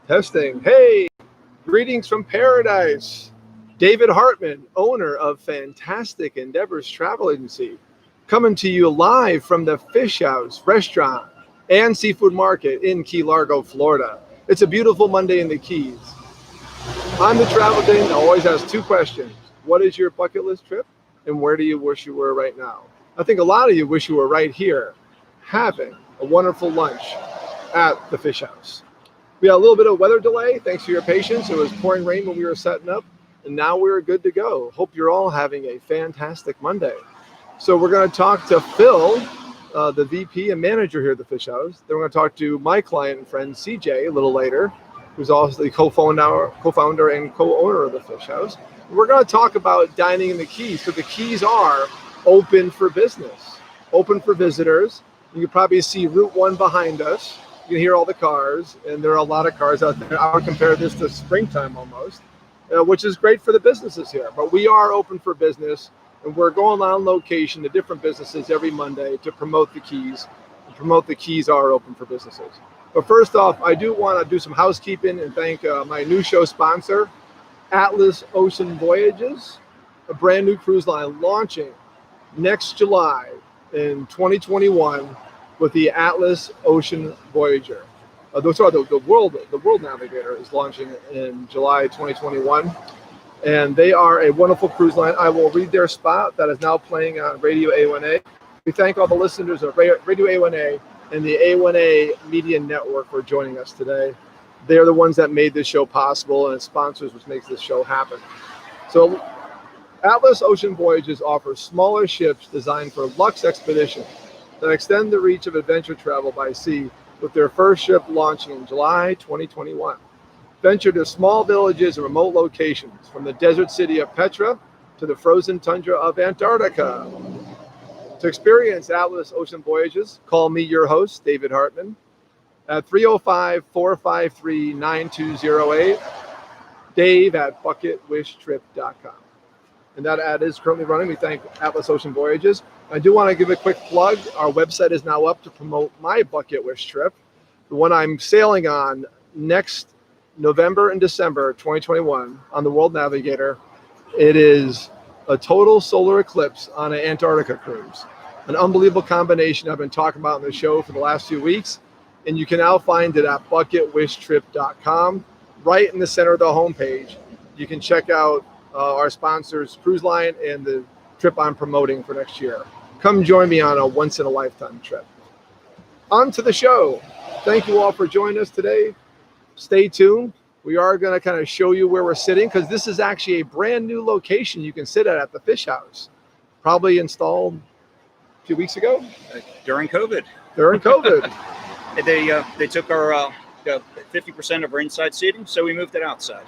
Testing. Hey, greetings from paradise. David Hartman, owner of Fantastic Endeavors Travel Agency, coming to you live from the Fish House Restaurant and Seafood Market in Key Largo, Florida. It's a beautiful Monday in the Keys. On the travel day, I always ask two questions. What is your bucket list trip? And where do you wish you were right now? I think a lot of you wish you were right here, having a wonderful lunch at the Fish House. We had a little bit of weather delay. Thanks for your patience. It was pouring rain when we were setting up, and now we're good to go. Hope you're all having a fantastic Monday. So we're going to talk to Phil, the VP and manager here at the Fish House. Then we're going to talk to my client and friend, CJ, a little later, who's also the co-founder and co-owner of the Fish House. We're going to talk about dining in the Keys. So the Keys are open for business, open for visitors. You can probably see Route 1 behind us. You can hear all the cars, and there are a lot of cars out there. I would compare this to springtime almost, which is great for the businesses here. But we are open for business, and we're going on location to different businesses every Monday to promote the Keys. And promote the Keys are open for businesses. But first off, I do want to do some housekeeping and thank my new show sponsor, Atlas Ocean Voyages, a brand new cruise line launching next July in 2021 with the Atlas Ocean Voyager. The World Navigator is launching in July 2021, and they are a wonderful cruise line. I will read their spot that is now playing on Radio A1A. We thank all the listeners of Radio A1A and the A1A Media Network for joining us today. They're the ones that made this show possible, and sponsors which makes this show happen. So Atlas Ocean Voyages offers smaller ships designed for luxe expeditions that extend the reach of adventure travel by sea, with their first ship launching in July 2021. Venture to small villages and remote locations, from the desert city of Petra to the frozen tundra of Antarctica. To experience Atlas Ocean Voyages, call me, your host, David Hartman, at 305-453-9208, Dave at bucketwishtrip.com. And that ad is currently running. We thank Atlas Ocean Voyages. I do want to give a quick plug. Our website is now up to promote my bucket wish trip, the one I'm sailing on next November and December 2021 on the World Navigator. It is a total solar eclipse on an Antarctica cruise. An unbelievable combination I've been talking about on the show for the last few weeks. And you can now find it at bucketwishtrip.com. Right in the center of the homepage, you can check out our sponsors, cruise line, and the trip I'm promoting for next year. Come join me on a once-in-a-lifetime trip. On to the show. Thank you all for joining us today. Stay tuned. We are going to kind of show you where we're sitting, because this is actually a brand new location you can sit at the Fish House. Probably installed a few weeks ago. During COVID. During COVID. They took our 50% of our inside seating, so we moved it outside.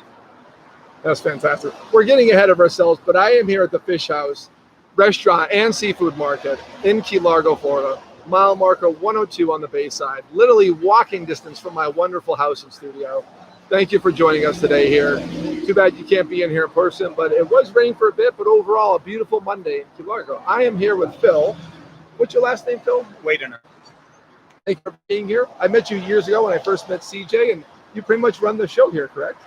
That's fantastic. We're getting ahead of ourselves, but I am here at the Fish House Restaurant and Seafood Market in Key Largo, Florida. Mile marker 102 on the Bayside, literally walking distance from my wonderful house and studio. Thank you for joining us today here. Too bad you can't be in here in person, but it was raining for a bit, but overall a beautiful Monday in Key Largo. I am here with Phil. What's your last name, Phil? Wadener. Thank you for being here. I met you years ago when I first met CJ, and you pretty much run the show here, correct?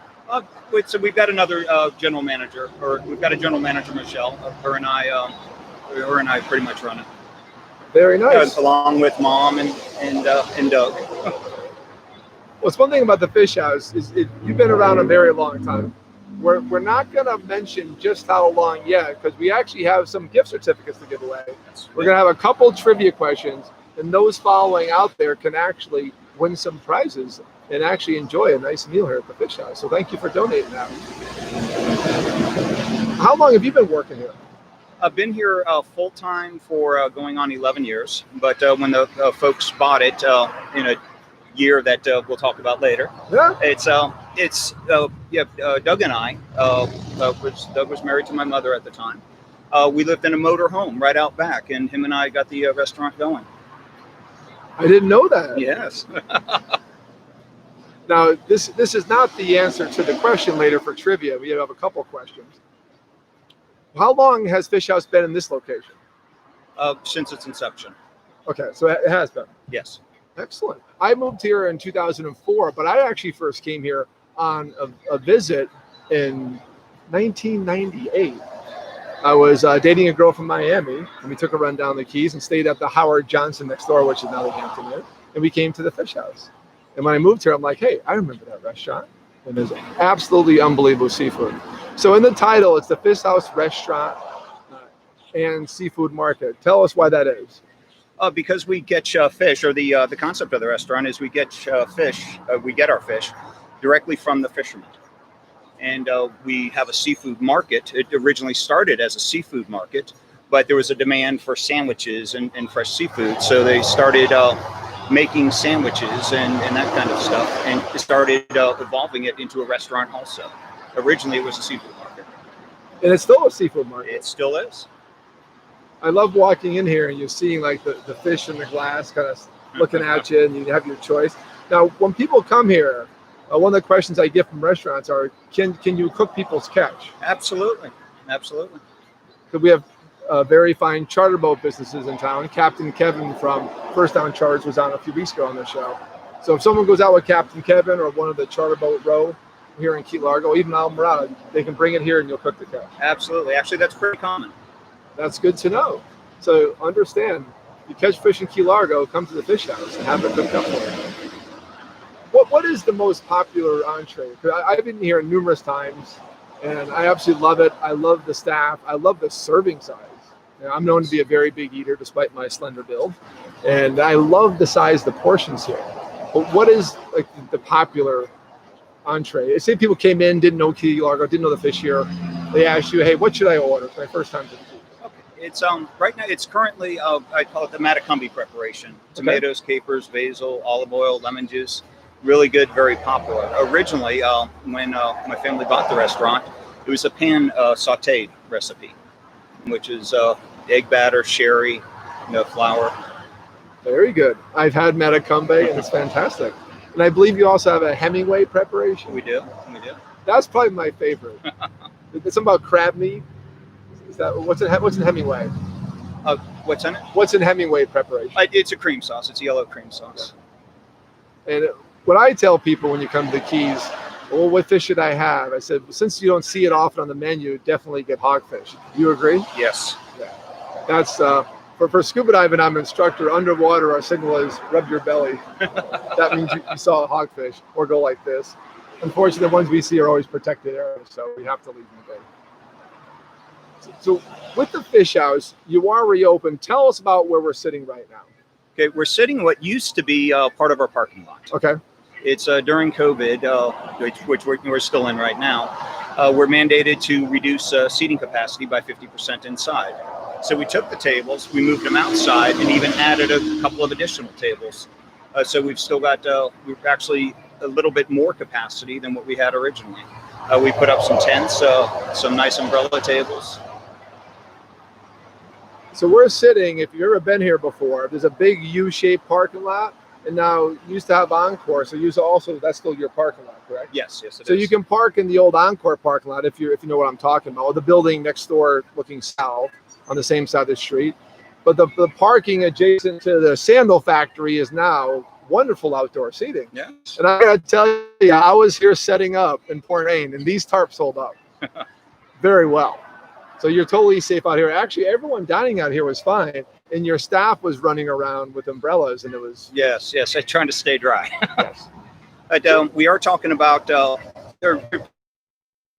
So we've got another general manager, or we've got a general manager, Michelle. Her and I pretty much run it. Very nice. Along with Mom and Doug. What's one thing about the Fish House is you've been around a very long time. We're not going to mention just how long yet, because we actually have some gift certificates to give away. We're going to have a couple trivia questions, and those following out there can actually win some prizes and actually enjoy a nice meal here at the Fish House. So thank you for donating that. How long have you been working here? I've been here full-time for going on 11 years, but when the folks bought it in a year that we'll talk about later, Doug and I, Doug was married to my mother at the time. We lived in a motor home right out back, and him and I got the restaurant going. I didn't know that. Yes. Now, this is not the answer to the question later for trivia. We have a couple questions. How long has Fish House been in this location? Since its inception. Okay, so it has been. Yes. Excellent. I moved here in 2004, but I actually first came here on a visit in 1998. I was dating a girl from Miami, and we took a run down the Keys and stayed at the Howard Johnson next door, which is now the Hampton Inn, and we came to the Fish House. And when I moved here, I'm like, hey, I remember that restaurant. And there's absolutely unbelievable seafood. So in the title, it's the Fish House Restaurant and Seafood Market. Tell us why that is. Because we catch fish, or the concept of the restaurant is we get fish, we get our fish directly from the fishermen. And we have a seafood market. It originally started as a seafood market, but there was a demand for sandwiches and fresh seafood. So they started making sandwiches and that kind of stuff, and started evolving it into a restaurant also. Originally, it was a seafood market. And it's still a seafood market. It still is. I love walking in here and you're seeing like the fish in the glass kind of looking at you, and you have your choice. Now, when people come here, one of the questions I get from restaurants are, can you cook people's catch? Absolutely. Absolutely. So we have very fine charter boat businesses in town. Captain Kevin from First Down Charge was on a few weeks ago on the show. So if someone goes out with Captain Kevin or one of the charter boat row here in Key Largo, even Alvarado, they can bring it here and you'll cook the catch. Absolutely. Actually, that's pretty common. That's good to know. So understand, you catch fish in Key Largo, come to the Fish House and have it cooked up for you. What is the most popular entree? Because I've been here numerous times, and I absolutely love it. I love the staff. I love the serving size. You know, I'm known to be a very big eater despite my slender build, and I love the size of the portions here. But what is like the popular entree? Say people came in, didn't know Key Largo, didn't know the fish here. They asked you, hey, what should I order? It's my first time to the Keys. It's right now. It's currently I call it the Matacumbi preparation: tomatoes, capers, basil, olive oil, lemon juice. Really good, very popular. Originally, when my family bought the restaurant, it was a pan sautéed recipe, which is egg batter, sherry, flour. Very good. I've had Matacumbi, and it's fantastic. And I believe you also have a Hemingway preparation. We do. That's probably my favorite. It's something about crab meat. Is that what's in Hemingway? What's in it? What's in Hemingway preparation? It's a cream sauce. It's yellow cream sauce. Okay. And what I tell people when you come to the Keys, well, what fish should I have? I said, since you don't see it often on the menu, definitely get hogfish. Do you agree? Yes. Yeah. That's for scuba diving. I'm an instructor. Underwater, our signal is rub your belly. That means you saw a hogfish, or go like this. Unfortunately, the ones we see are always protected areas, so we have to leave them be. So with the Fish House, you are reopened. Tell us about where we're sitting right now. Okay, we're sitting what used to be part of our parking lot. Okay. It's during COVID, which we're still in right now. We're mandated to reduce seating capacity by 50% inside. So we took the tables, we moved them outside, and even added a couple of additional tables. So we've still got, we've actually a little bit more capacity than what we had originally. We put up some tents, some nice umbrella tables. So we're sitting, if you've ever been here before, there's a big U-shaped parking lot, and now you used to have Encore, so that's still your parking lot, correct? Yes, it is. So you can park in the old Encore parking lot if you know what I'm talking about, or the building next door looking south on the same side of the street. But the parking adjacent to the sandal factory is now wonderful outdoor seating. Yes. And I gotta tell you, I was here setting up in Port Ain, and these tarps hold up very well. So you're totally safe out here. Actually, everyone dining out here was fine, and your staff was running around with umbrellas, and it was... Yes, I'm trying to stay dry. Yes. But we are talking about, they're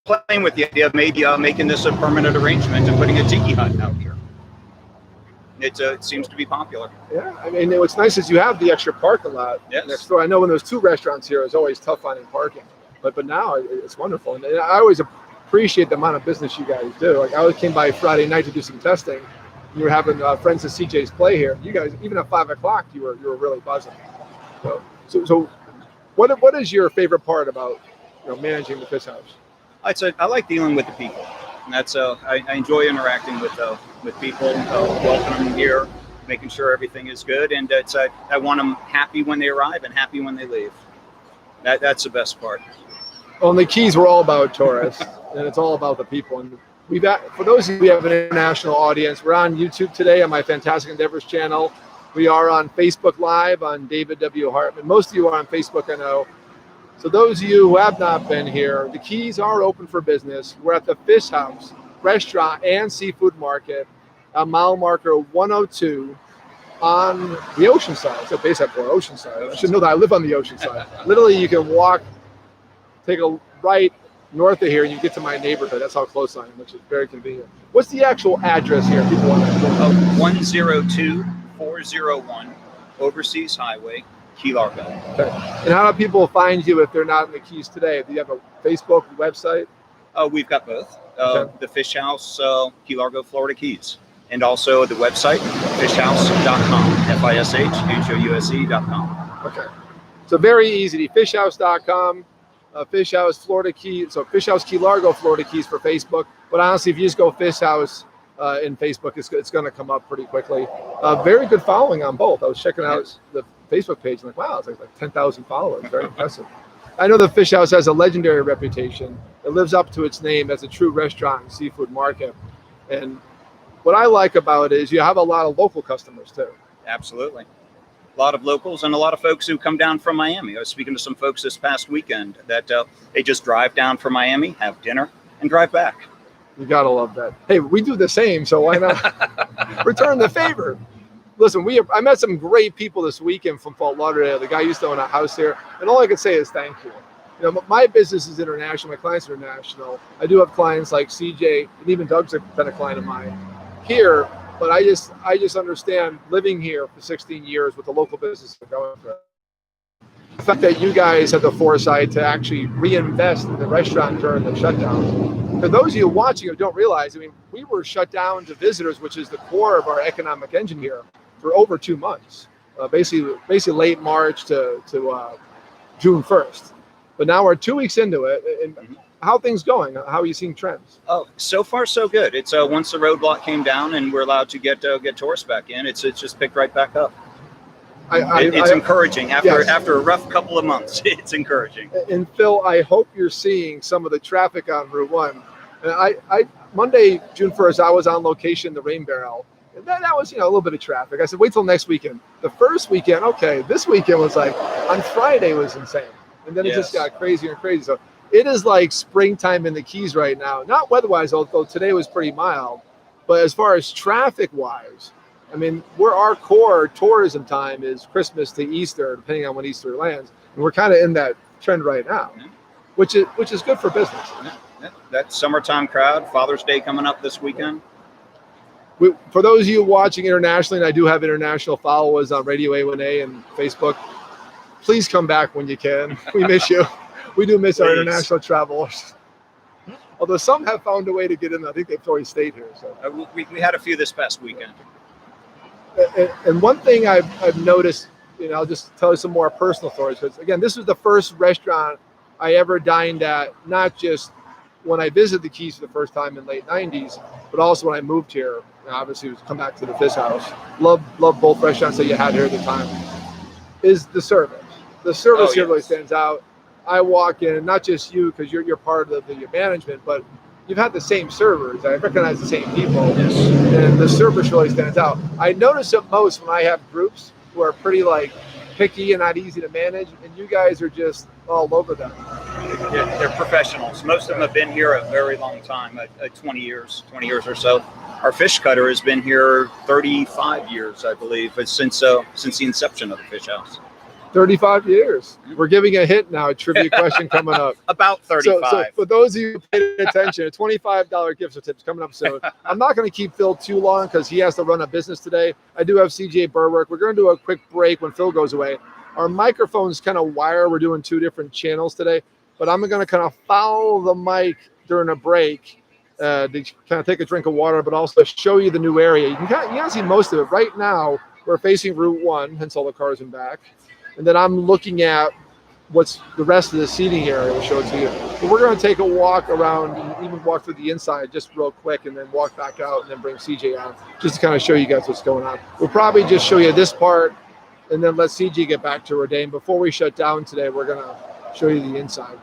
playing with the idea of maybe making this a permanent arrangement and putting a tiki hut out here. It seems to be popular. Yeah, I mean, what's nice is you have the extra parking lot next door. I know when there's two restaurants here, it's always tough finding parking, but now it's wonderful. And I always appreciate the amount of business you guys do. Like, I came by Friday night to do some testing. You were having friends of CJ's play here. You guys, even at 5 o'clock, you were really buzzing. So what is your favorite part about managing the Fish House? I like dealing with the people. And that's I enjoy interacting with people, welcoming them here, making sure everything is good, and I want them happy when they arrive and happy when they leave. That's the best part. On the Keys, we're all about tourists, and it's all about the people. And for those of you who have an international audience, we're on YouTube today on my Fantastic Endeavors channel. We are on Facebook Live on David W. Hartman. Most of you are on Facebook, I know. So those of you who have not been here, the Keys are open for business. We're at the Fish House Restaurant and Seafood Market at mile marker 102 on the ocean side. So basically ocean side. I should know that I live on the ocean side. Literally, you can walk, take a right north of here, and you get to my neighborhood. That's how close I am, which is very convenient. What's the actual address here? People want to know. 102401 Overseas Highway, Key Largo. Okay. And how do people find you if they're not in the Keys today? Do you have a Facebook website? We've got both. The Fish House, Key Largo, Florida Keys. And also the website, fishhouse.com, FISHHOUSE.com. Okay. So very easy. Fishhouse.com, Fish House, Florida Keys. So Fish House, Key Largo, Florida Keys for Facebook. But honestly, if you just go Fish House in Facebook, it's going to come up pretty quickly. Very good following on both. I was checking out the Facebook page and like, wow, it's like 10,000 followers. Very impressive. I know the Fish House has a legendary reputation. It lives up to its name as a true restaurant and seafood market. And what I like about it is you have a lot of local customers too. Absolutely. A lot of locals and a lot of folks who come down from Miami. I was speaking to some folks this past weekend that they just drive down from Miami, have dinner, and drive back. You got to love that. Hey, we do the same, so why not return the favor? Listen, I met some great people this weekend from Fort Lauderdale. The guy used to own a house here, and all I can say is thank you. You know, my business is international. My clients are international. I do have clients like CJ, and even Doug's been a client of mine here. But I just understand living here for 16 years with the local business going through. The fact that you guys had the foresight to actually reinvest in the restaurant during the shutdown. For those of you watching who don't realize, I mean, we were shut down to visitors, which is the core of our economic engine here, for over 2 months, basically late March to June 1st. But now we're 2 weeks into it. And how are things going? How are you seeing trends? Oh, so far so good. It's once the roadblock came down and we're allowed to get tourists back in, it's just picked right back up. It's encouraging after a rough couple of months. It's encouraging. And Phil, I hope you're seeing some of the traffic on Route 1. And I Monday, June 1st, I was on location in the Rain Barrel. And that was, a little bit of traffic. I said, wait till next weekend. The first weekend, okay. This weekend was like, on Friday was insane. And then it just got crazier and crazy. So it is like springtime in the Keys right now. Not weather-wise, although today was pretty mild. But as far as traffic-wise, I mean, where our core tourism time is Christmas to Easter, depending on when Easter lands. And we're kind of in that trend right now, which is good for business. That summertime crowd, Father's Day coming up this weekend. For those of you watching internationally, and I do have international followers on Radio A1A and Facebook, please come back when you can. We miss you. We do miss our international travelers. Although some have found a way to get in. I think they've already stayed here. So we had a few this past weekend. And one thing I've noticed, I'll just tell you some more personal stories. Because again, this was the first restaurant I ever dined at, not just when I visited the Keys for the first time in late 90s, but also when I moved here. Obviously, it was come back to the Fish House. Love both restaurants that you had here at the time. Is the service. The service here really stands out. I walk in, not just you, because you're part of the management, but you've had the same servers. I recognize the same people. Yes. And the service really stands out. I notice it most when I have groups who are pretty picky and not easy to manage, and you guys are just all over them. Yeah, they're professionals. Most of them have been here a very long time, 20 years or so. Our fish cutter has been here 35 years, I believe, since the inception of the Fish House. 35 years. We're giving a hint now, a trivia question coming up. About 35. So for those of you who paid attention, a $25 gift certificate coming up soon. I'm not going to keep Phil too long because he has to run a business today. I do have CJ Berwick. We're going to do a quick break when Phil goes away. Our microphones kind of wire. We're doing 2 different channels today, but I'm going to kind of follow the mic during a break to kind of take a drink of water, but also show you the new area. You can see most of it. Right now, we're facing Route 1, hence all the cars in back. And then I'm looking at what's the rest of the seating area. We'll show it to you. But we're going to take a walk around and even walk through the inside just real quick and then walk back out and then bring CJ on just to kind of show you guys what's going on. We'll probably just show you this part and then let CJ get back to her day. And before we shut down today, we're going to show you the inside.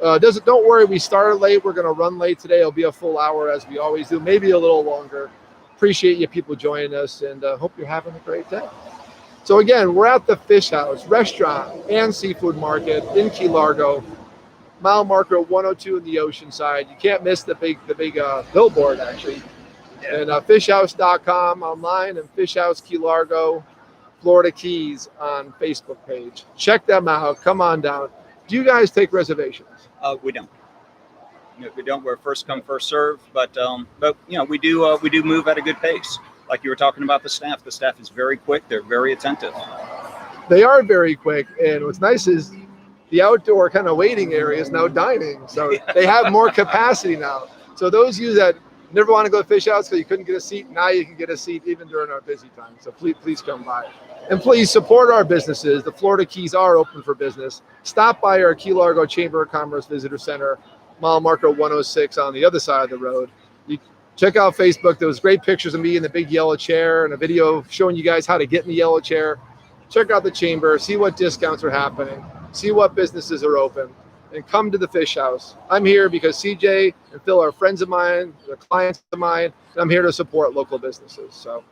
Don't worry, we started late. We're going to run late today. It'll be a full hour as we always do, maybe a little longer. Appreciate you people joining us and hope you're having a great day. So again, we're at the Fish House restaurant and seafood market in Key Largo, mile marker 102 in the ocean side. You can't miss the big billboard actually. Yeah. And fishhouse.com online and Fish House Key Largo, Florida Keys on Facebook page. Check them out. Come on down. Do you guys take reservations? We don't. We don't. We're first come, first serve. But we do move at a good pace. Like you were talking about the staff. The staff is very quick. They're very attentive. They are very quick. And what's nice is the outdoor kind of waiting area is now dining. So they have more capacity now. So those of you that never want to go to Fish House because you couldn't get a seat, now you can get a seat even during our busy time. So please come by. And please support our businesses. The Florida Keys are open for business. Stop by our Key Largo Chamber of Commerce Visitor Center, mile marker 106 on the other side of the road. You check out Facebook. There was great pictures of me in the big yellow chair and a video showing you guys how to get in the yellow chair. Check out the chamber, see what discounts are happening, see what businesses are open, and come to the Fish House. I'm here because CJ and Phil are friends of mine, they're clients of mine, and I'm here to support local businesses. So,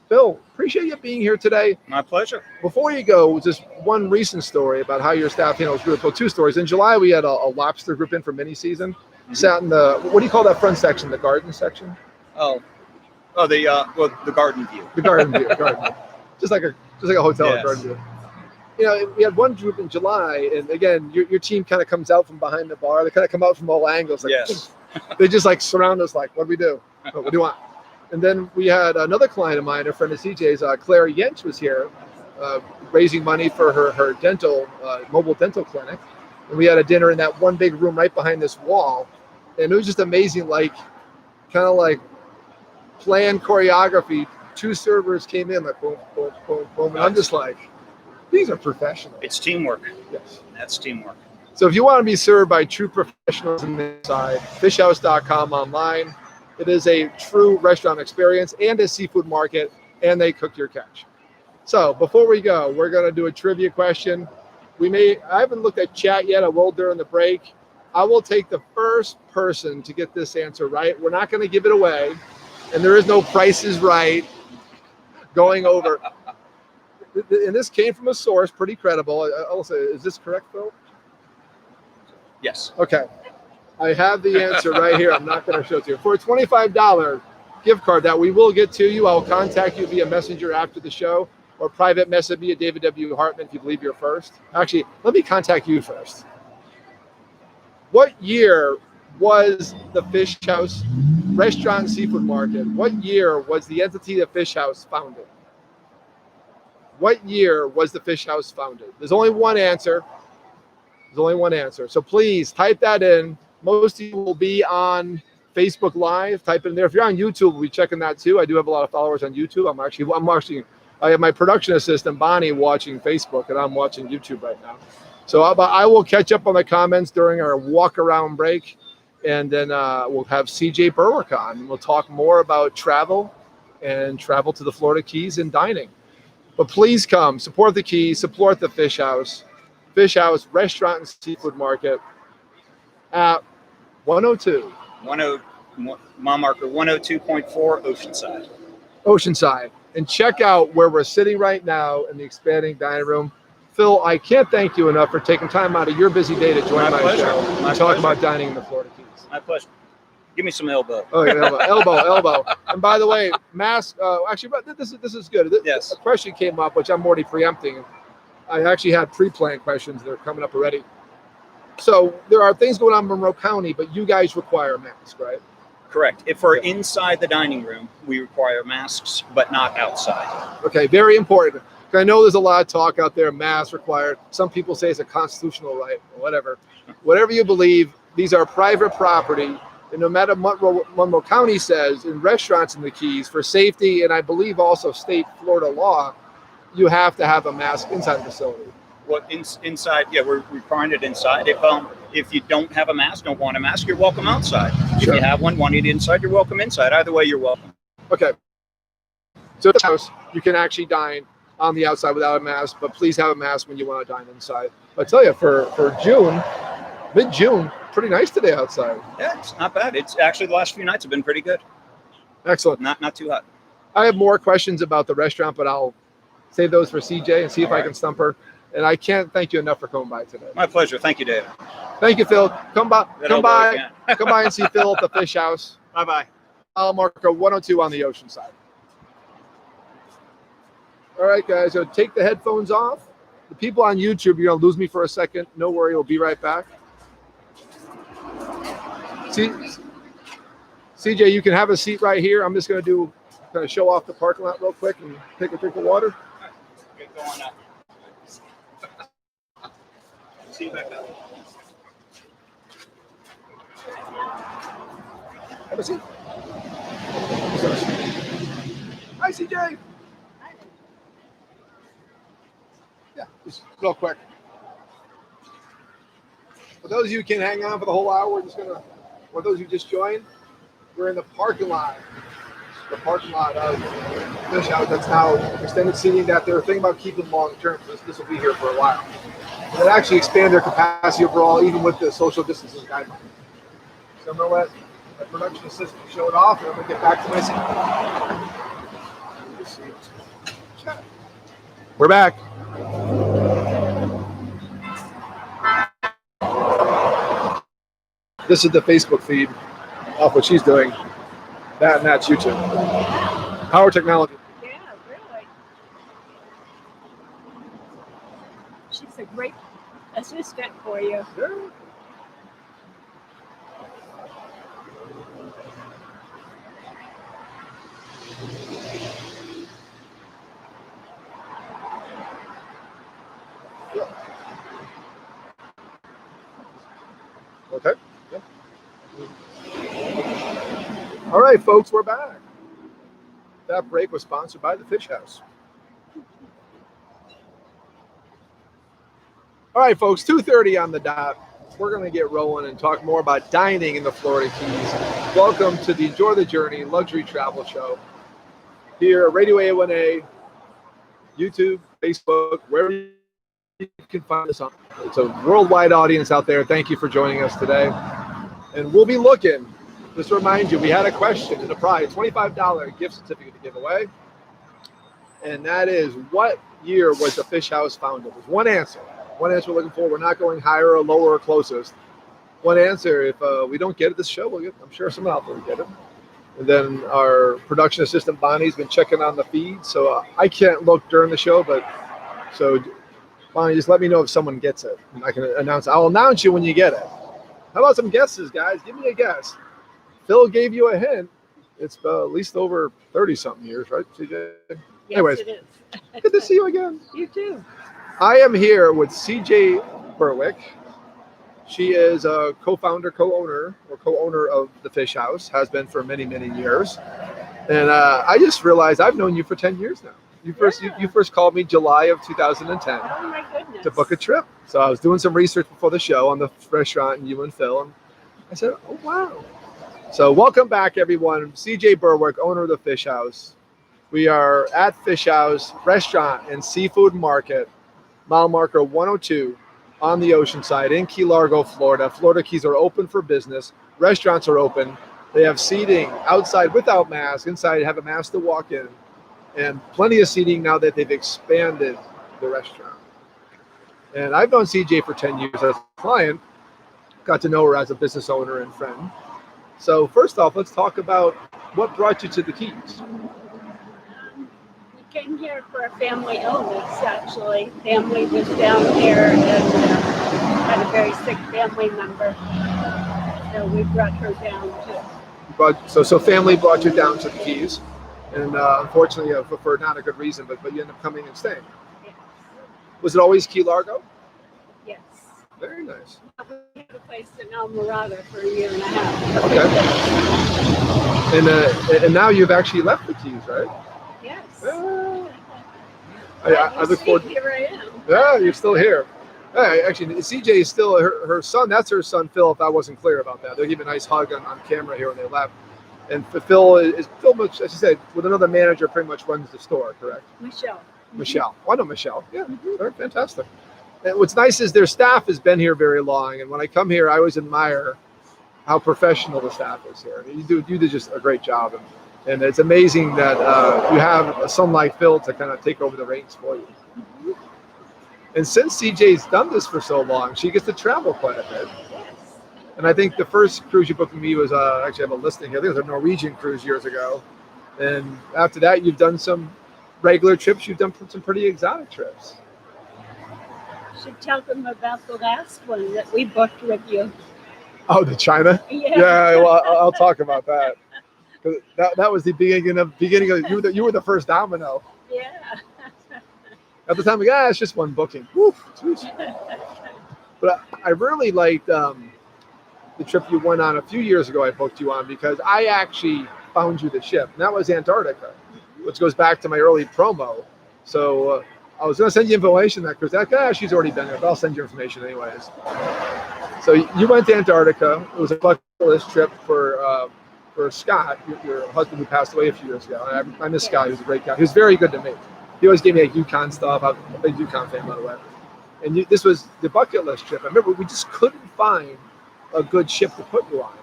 Phil, appreciate you being here today. My pleasure. Before you go, just one recent story about how your staff handles group. Well, two stories. In July, we had a lobster group in for mini season. Sat in the, what do you call that front section? The garden section? The garden view. The garden view. Just like a hotel. Yes. Garden view. You know, we had one group in July, and again, your team kind of comes out from behind the bar. They kind of come out from all angles. Like, Yes. They just like surround us like, what do we do? What do you want? And then we had another client of mine, a friend of CJ's, Claire Yench was here, raising money for her dental, mobile dental clinic. And we had a dinner in that one big room right behind this wall. And it was just amazing, like, kind of like planned choreography. Two servers came in like, boom, boom, boom, boom. And I'm just like, these are professionals. It's teamwork. Yes. That's teamwork. So if you want to be served by true professionals on the inside, fishhouse.com online. It is a true restaurant experience and a seafood market, and they cook your catch. So before we go, we're going to do a trivia question. I haven't looked at chat yet. I will during the break. I will take the first person to get this answer right. We're not going to give it away, and there is no Price is Right going over. And this came from a source, pretty credible. I'll say, is this correct, Phil? Yes. Okay. I have the answer right here. I'm not going to show it to you. For a $25 gift card that we will get to you, I'll contact you via messenger after the show, or private message me at David W. Hartman if you believe you're first. Actually, let me contact you first. What year was the Fish House Restaurant and Seafood Market? What year was the entity of Fish House founded? What year was the Fish House founded? There's only one answer. So please type that in. Most of you will be on Facebook Live. Type it in there. If you're on YouTube, we'll be checking that too. I do have a lot of followers on YouTube. I have my production assistant, Bonnie, watching Facebook, and I'm watching YouTube right now. So I will catch up on the comments during our walk around break. And then we'll have CJ Berwick on. And we'll talk more about travel and travel to the Florida Keys and dining. But please come, support the Keys, support the Fish House. Fish House Restaurant and Seafood Market at 102. Mile marker 102.4 Oceanside. And check out where we're sitting right now in the expanding dining room. Phil, I can't thank you enough for taking time out of your busy day to join my show and talk about dining in the Florida Keys. My pleasure. Give me some elbow. Oh, yeah, elbow. And by the way, mask. Actually, this is good. Yes. A question came up, which I'm already preempting. I actually had pre-planned questions that are coming up already. So there are things going on in Monroe County, but you guys require a mask, right? Correct. If we're inside the dining room, we require masks, but not outside. Okay, very important. I know there's a lot of talk out there, masks required. Some people say it's a constitutional right, or whatever. Whatever you believe, these are private property. And no matter what Monroe County says in restaurants in the Keys, for safety, and I believe also state Florida law, you have to have a mask inside the facility. Well, inside, yeah, we're requiring it inside. If you don't have a mask, don't want a mask, you're welcome outside. Sure. If you have one, want it inside, you're welcome inside. Either way, you're welcome. Okay. So at the house, you can actually dine on the outside without a mask, but please have a mask when you want to dine inside. I tell you, for June, mid-June, pretty nice today outside. Yeah, it's not bad. It's actually the last few nights have been pretty good. Excellent. Not too hot. I have more questions about the restaurant, but I'll save those for CJ and see if All I right. can stump her. And I can't thank you enough for coming by today. My pleasure. Thank you, David. Thank you, Phil. Come by, That come elbow by, again. come by and see Phil at the Fish House. Bye-bye. Mile marker 102 on the ocean side. All right, guys, so take the headphones off. The people on YouTube, you're gonna lose me for a second. No worry, we'll be right back. See, CJ, you can have a seat right here. I'm just gonna kind of show off the parking lot real quick and take a drink of water. Get going up. See you back up. Have a seat. Hi, CJ. Yeah, just real quick. For those of you who can hang on for the whole hour, we're just gonna, for those who just joined, we're in the parking lot. The parking lot of Fish House that's now extended seating that they're thinking about keeping long term. This will be here for a while. And it actually expand their capacity overall, even with the social distancing guidelines. So I'm gonna let my production assistant show it off, and I'm gonna get back to my seat. We're back. This is the Facebook feed of what she's doing. That and that's YouTube. Power technology. Yeah, really. She's a great assistant for you. Yeah. Okay. Yeah. All right, folks, we're back. That break was sponsored by the Fish House. All right, folks, 2:30 on the dot. We're going to get rolling and talk more about dining in the Florida Keys. Welcome to the Enjoy the Journey Luxury Travel Show here at Radio A1A, YouTube, Facebook, wherever you can find us on. It's a worldwide audience out there. Thank you for joining us today. And we'll be looking. Just to remind you, we had a question and a prize, $25 gift certificate to give away. And that is, what year was the Fish House founded? There's one answer. One answer we're looking for. We're not going higher or lower or closest. One answer. If we don't get it this show, we'll get, I'm sure someone out there will get it. And then our production assistant, Bonnie's been checking on the feed. So I can't look during the show, but so Bonnie, just let me know if someone gets it. And I can announce. I'll announce you when you get it. How about some guesses, guys? Give me a guess. Phil gave you a hint. It's at least over 30-something years, right, CJ? Yes, Anyways, it is. good to see you again. You too. I am here with CJ Berwick. She is a co-founder, co-owner of the Fish House, has been for many, many years. And I just realized I've known you for 10 years now. You first called me July of 2010 Oh my goodness. to book a trip. So I was doing some research before the show on the restaurant and you and Phil. And I said, oh, wow. So welcome back, everyone. CJ Berwick, owner of the Fish House. We are at Fish House Restaurant and Seafood Market, mile marker 102 on the ocean side in Key Largo, Florida. Florida Keys are open for business. Restaurants are open. They have seating outside without masks. Inside, you have a mask to walk in. And plenty of seating now that they've expanded the restaurant. And I've known CJ for 10 years as a client. Got to know her as a business owner and friend. So first off, let's talk about what brought you to the Keys. We came here for a family illness, actually. Family was down here and had a very sick family member. So we brought her down too. So family brought you down to the Keys. And unfortunately, for not a good reason, but you end up coming and staying. Yes. Was it always Key Largo? Yes. Very nice. We had a place in El Morado for a year and a half. Okay. And now you've actually left the Keys, right? Yes. I look forward. Here I am. Yeah, you're still here. Hey, actually, CJ is still her son. That's her son, Phil. If I wasn't clear about that, they'll give a nice hug on camera here when they left. And Phil is much, as you said, with another manager, pretty much runs the store, correct? Michelle. Michelle. Oh, I know Michelle. Yeah, Very fantastic. And what's nice is their staff has been here very long. And when I come here, I always admire how professional the staff is here. You do just a great job. And And it's amazing that you have someone like Phil to kind of take over the reins for you. And since CJ's done this for so long, she gets to travel quite a bit. And I think the first cruise you booked with me was, actually I have a listing here, I think it was a Norwegian cruise years ago. And after that, you've done some regular trips, you've done some pretty exotic trips. Should tell them about the last one that we booked with you. Oh, to China? Yeah. Well, I'll talk about that. That was the beginning of you were the first domino. Yeah. At the time, it's just one booking. Woo, but I really liked the trip you went on a few years ago. I booked you on because I actually found you the ship, and that was Antarctica, which goes back to my early promo. So I was going to send you information that because she's already been there, but I'll send you information anyways. So you went to Antarctica. It was a bucket list trip for Scott, your husband who passed away a few years ago. I miss Scott. He was a great guy. He was very good to me. He always gave me like Yukon stuff. I'm a big Yukon fan, by the way. And this was the bucket list trip. I remember we just couldn't find a good ship to put you on.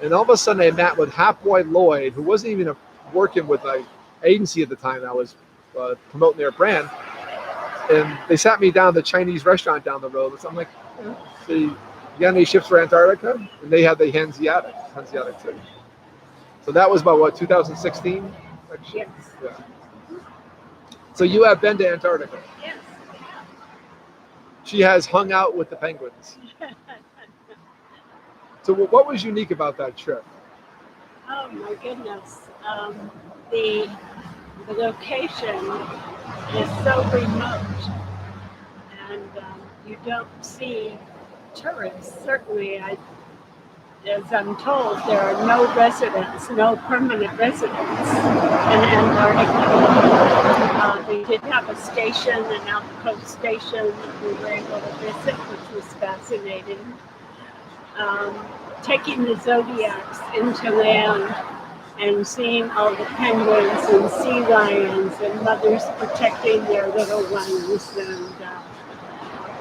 And all of a sudden I met with Hap Boy Lloyd, who wasn't even working with my agency at the time. I was promoting their brand. And they sat me down at the Chinese restaurant down the road. So I'm like, so you got any ships for Antarctica? And they had the Hanseatic too. So that was about what, 2016? Yes. Yeah. So you have been to Antarctica. Yes. She has hung out with the penguins. So what was unique about that trip? Oh my goodness. The location is so remote, and you don't see tourists. Certainly, as I'm told, there are no residents, no permanent residents in Antarctica. We did have a station, an outpost station that we were able to visit, which was fascinating. Taking the Zodiacs into land and seeing all the penguins and sea lions and mothers protecting their little ones, and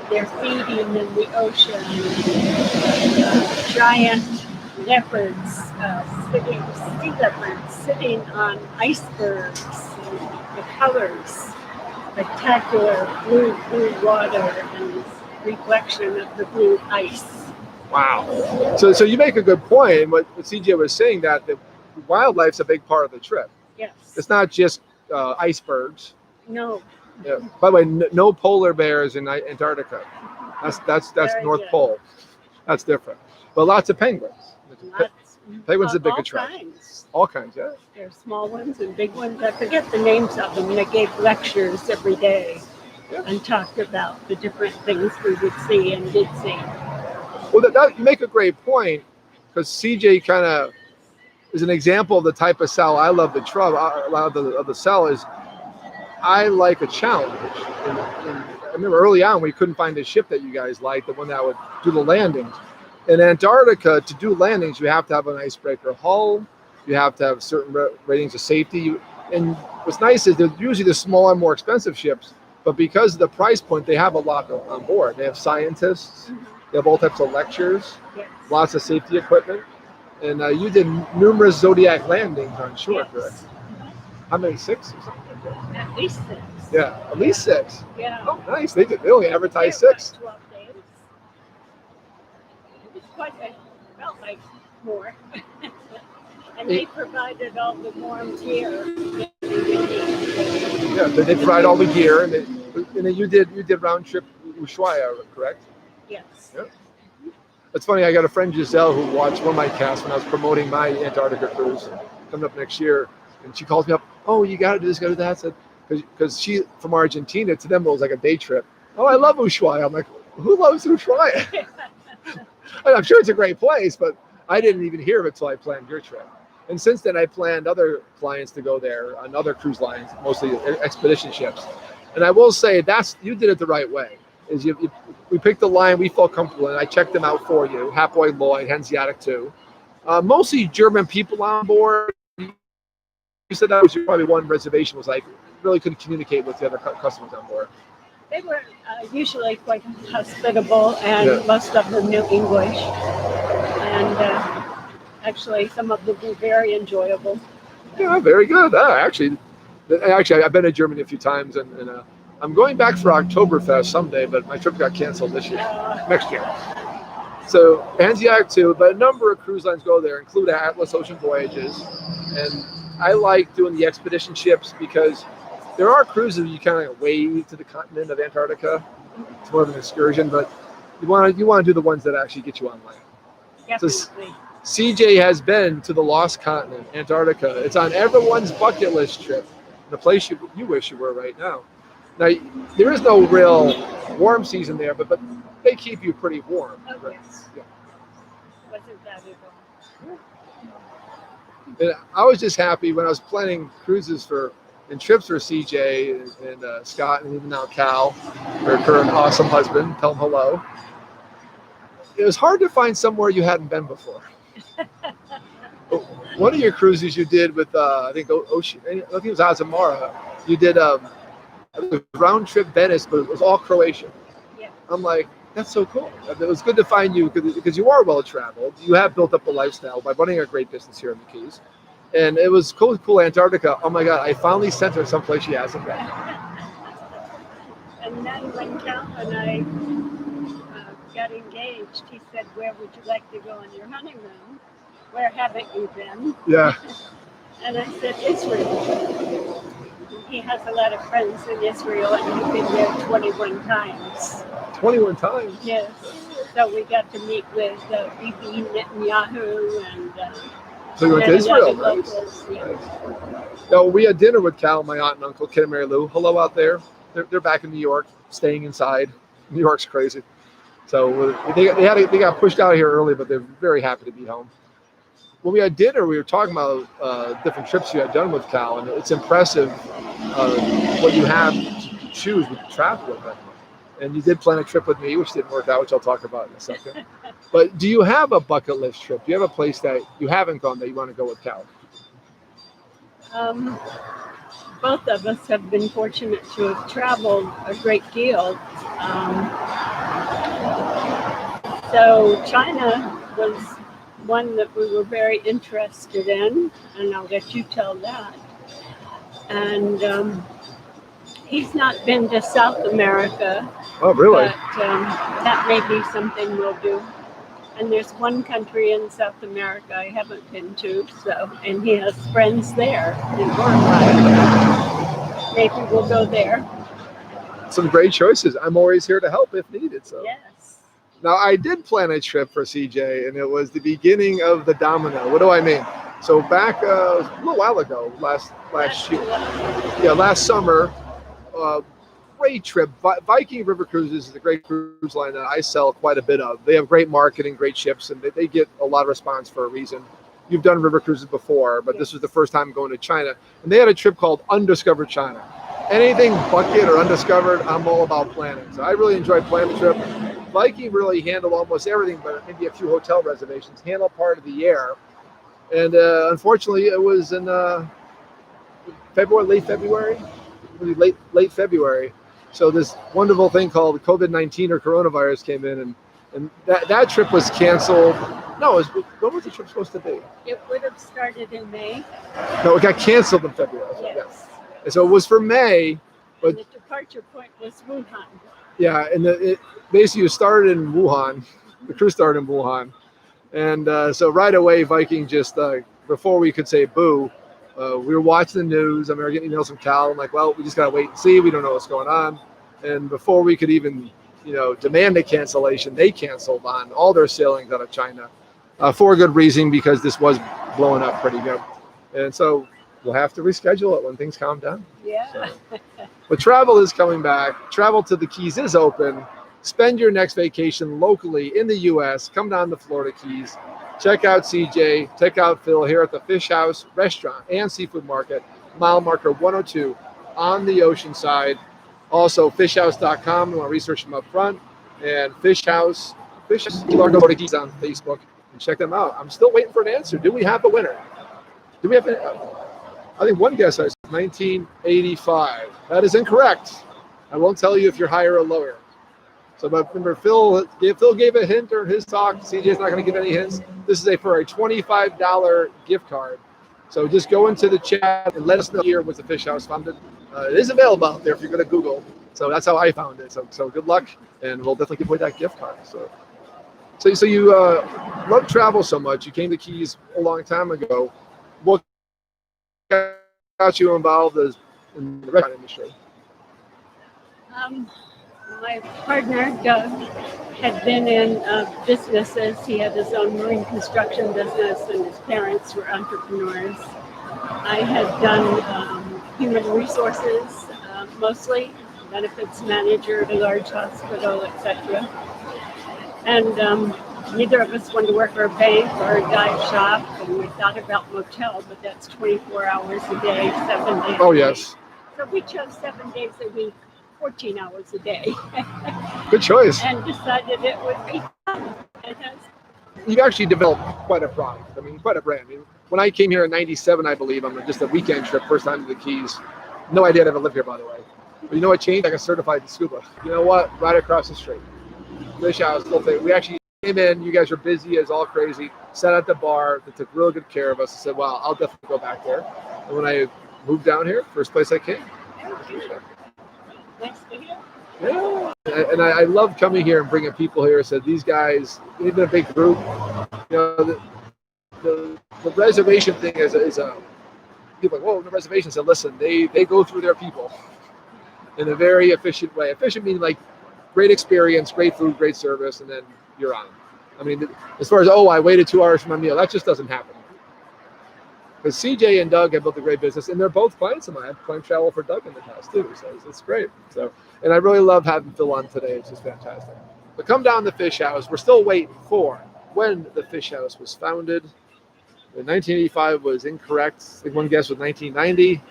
they're feeding in the ocean. Giant leopards, sea leopards sitting on icebergs, and the colors, spectacular blue water and reflection of the blue ice. Wow. So you make a good point. What CJ was saying, that the wildlife's a big part of the trip. Yes. It's not just icebergs. No. Yeah. By the way, no polar bears in Antarctica. That's North Pole. That's different. But lots of penguins. Penguins are big attraction. All kinds, yeah. There are small ones and big ones. I forget the names of them. They gave lectures every day and talked about the different things we would see and did see. Well, you make a great point, because CJ kind of is an example of the type of cell I love. A lot of the cell is I like a challenge. And I remember early on we couldn't find a ship that you guys liked, the one that would do the landings. In Antarctica, to do landings, you have to have an icebreaker hull. You have to have certain ratings of safety. And what's nice is they're usually the smaller, more expensive ships, but because of the price point, they have a lot on board. They have scientists. They have all types of lectures, lots of safety equipment. And you did numerous Zodiac landings on shore, correct? How many? 6 or something? At least 6. Yeah, at least 6. Yeah. Oh, nice. They only advertised 6. 12 days. It was felt like more. And they provided all the warm gear. Yeah, they provide all the gear, and then you did round trip Ushuaia, correct? Yes. Yeah. It's funny, I got a friend, Giselle, who watched one of my casts when I was promoting my Antarctica cruise coming up next year. And she calls me up, oh, you got to do this, got to do that. So, because she, from Argentina, to them it was like a day trip. Oh, I love Ushuaia. I'm like, who loves Ushuaia? I'm sure it's a great place, but I didn't even hear of it until I planned your trip. And since then, I planned other clients to go there on other cruise lines, mostly expedition ships. And I will say, you did it the right way. We picked the line we felt comfortable in. I checked them out for you. Hap Boy Lloyd, Hanseatic too. Mostly German people on board. You said that was probably one reservation, was like really couldn't communicate with the other customers on board. They were usually quite hospitable, and most of them knew English. And actually, some of them were very enjoyable. Yeah, very good. Actually, I've been to Germany a few times, and I'm going back for Oktoberfest someday, but my trip got canceled this year, next year. So Antarctica too, but a number of cruise lines go there, include Atlas Ocean Voyages, and I like doing the expedition ships because there are cruises you kind of wade to the continent of Antarctica. It's more of an excursion, but you want to do the ones that actually get you on land. Definitely. So CJ has been to the lost continent, Antarctica. It's on everyone's bucket list trip. The place you wish you were right now. Now, there is no real warm season there, but they keep you pretty warm. Oh, right? yes. Yeah. Wasn't that at all? And I was just happy when I was planning cruises and trips for CJ and Scott and even now Cal, her current awesome husband. Tell him hello. It was hard to find somewhere you hadn't been before. One of your cruises you did with I think Ocean, I think it was Azamara. You did round trip Venice, but it was all Croatian. Yeah. I'm like, that's so cool. It was good to find you because you are well traveled. You have built up a lifestyle by running a great business here in the Keys, and it was cool. Antarctica. Oh my God, I finally sent her someplace she hasn't been. And then when Cal and I got engaged, he said, "Where would you like to go on your honeymoon? Where haven't you been?" Yeah. And I said, "Israel." He has a lot of friends in Israel, and he's been there 21 times. 21 times? Yes. So we got to meet with Bibi Netanyahu and. So you went to Israel, right? Nice. Yeah. No, we had dinner with Cal, my aunt and uncle, Kid and Mary Lou. Hello out there. They're back in New York, staying inside. New York's crazy. So they got pushed out here early, but they're very happy to be home. When we had dinner, we were talking about different trips you had done with Cal, and it's impressive what you have to choose with travel with him. And you did plan a trip with me, which didn't work out, which I'll talk about in a second. But do you have a bucket list trip? Do you have a place that you haven't gone that you want to go with Cal? Both of us have been fortunate to have traveled a great deal. So China was one that we were very interested in, and I'll let you tell that. And he's not been to South America. Oh, really? But that may be something we'll do. And there's one country in South America I haven't been to, and he has friends there in Uruguay. Maybe we'll go there. Some great choices. I'm always here to help if needed. So. Yes. Now, I did plan a trip for CJ, and it was the beginning of the domino. What do I mean? So back a little while ago, last year, last summer, great trip. Viking River Cruises is a great cruise line that I sell quite a bit of. They have great marketing, great ships, and they get a lot of response for a reason. You've done river cruises before, but this was the first time going to China. And they had a trip called Undiscovered China. Anything bucket or undiscovered, I'm all about planning. So I really enjoyed planning the trip. Viking really handled almost everything, but maybe a few hotel reservations, handled part of the air. And unfortunately, it was in late February. So this wonderful thing called COVID-19 or coronavirus came in, and that trip was canceled. No, when was the trip supposed to be? It would have started in May. No, it got canceled in February. Yes. And so it was for May. But and the departure point was Wuhan. Yeah, and it basically started in Wuhan. The cruise started in Wuhan. And so right away, Viking just, before we could say boo, we were watching the news. I mean, we were getting emails from Cal. I'm like, well, we just got to wait and see. We don't know what's going on. And before we could even, demand a cancellation, they canceled on all their sailings out of China for a good reason, because this was blowing up pretty good. And so we'll have to reschedule it when things calm down. Yeah. So. But travel is coming back. Travel to the Keys is open. Spend your next vacation locally in the U.S. Come down to Florida Keys. Check out CJ. Check out Phil here at the Fish House Restaurant and Seafood Market, mile marker 102 on the ocean side. Also, fishhouse.com. You want to research them up front. And Fish House, Largo Keys on Facebook. And check them out. I'm still waiting for an answer. Do we have a winner? Do we have I think one guess I said 1985. That is incorrect. I won't tell you if you're higher or lower. So, but remember, Phil gave a hint during his talk. CJ's not going to give any hints. This is for a $25 gift card So just go into the chat and let us know here was the fish house founded. It is available out there if you're going to Google. So that's how I found it. So good luck, and we'll definitely give away that gift card. So you love travel so much. You came to Keys a long time ago. What got you involved in the restaurant industry? My partner, Doug, had been in businesses. He had his own marine construction business, and his parents were entrepreneurs. I had done human resources, mostly benefits manager at a large hospital, etc. And neither of us wanted to work for a bank or a dive shop, and we thought about motel, but that's 24 hours a day, 7 days. Oh, yes. So we chose 7 days a week, 14 hours a day. Good choice. And decided it would be fun. You actually developed quite a product. I mean, quite a brand. I mean, when I came here in '97, I believe, on just a weekend trip, first time to the Keys. No idea I'd ever lived here, by the way. But you know what changed? I got certified in scuba. You know what? Right across the street. Fish house, little thing. We actually came in. You guys were busy as all crazy. Sat at the bar. They took real good care of us. I said, "Well, I'll definitely go back there." And when I moved down here, first place I came. Nice to hear. Yeah, and I love coming here and bringing people here. Said these guys, even a big group. You know, the reservation thing is a people are like, whoa, the reservation. Said, listen, they go through their people in a very efficient way. Efficient meaning like great experience, great food, great service, and then you're on. I mean, as far as I waited 2 hours for my meal, that just doesn't happen. Because CJ and Doug have built a great business, and they're both clients of mine. I've client travel for Doug in the past too, so it's great. So, and I really love having Phil on today. It's just fantastic. But come down to the Fish House. We're still waiting for when the Fish House was founded. In 1985 was incorrect. I think one guess was 1990.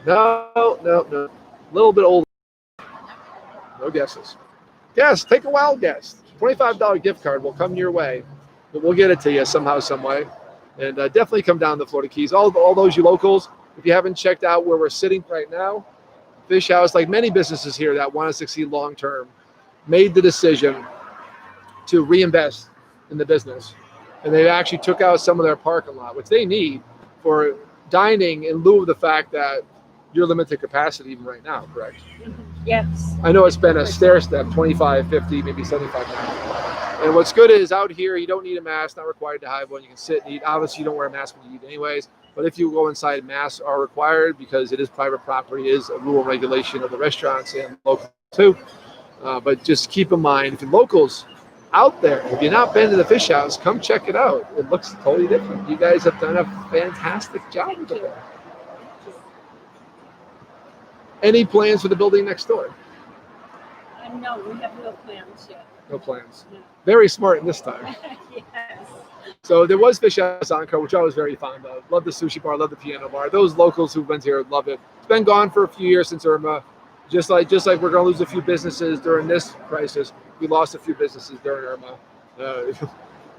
No. A little bit older. No guesses. Guess. Take a wild guess. $25 gift card will come your way, but we'll get it to you somehow, some way. And definitely come down to the Florida Keys. All those you locals, if you haven't checked out where we're sitting right now, Fish House, like many businesses here that want to succeed long term, made the decision to reinvest in the business. And they actually took out some of their parking lot, which they need for dining in lieu of the fact that you're limited capacity even right now, correct? Yes. I know it's been a stair step, 25, 50, maybe 75 now. And what's good is out here, you don't need a mask, not required to have one. You can sit and eat. Obviously, you don't wear a mask when you eat anyways. But if you go inside, masks are required because it is private property. It is a rule and regulation of the restaurants and local too. But just keep in mind, if you're locals out there, if you've not been to the Fish House, come check it out. It looks totally different. You guys have done a fantastic job with it. Any plans for the building next door? No, we have no plans yet. No plans. No. Very smart in this time. Yes. So there was Fish House Encore, which I was very fond of. Love the sushi bar, love the piano bar. Those locals who've been here love it. It's been gone for a few years since Irma. Just like we're going to lose a few businesses during this crisis, we lost a few businesses during Irma.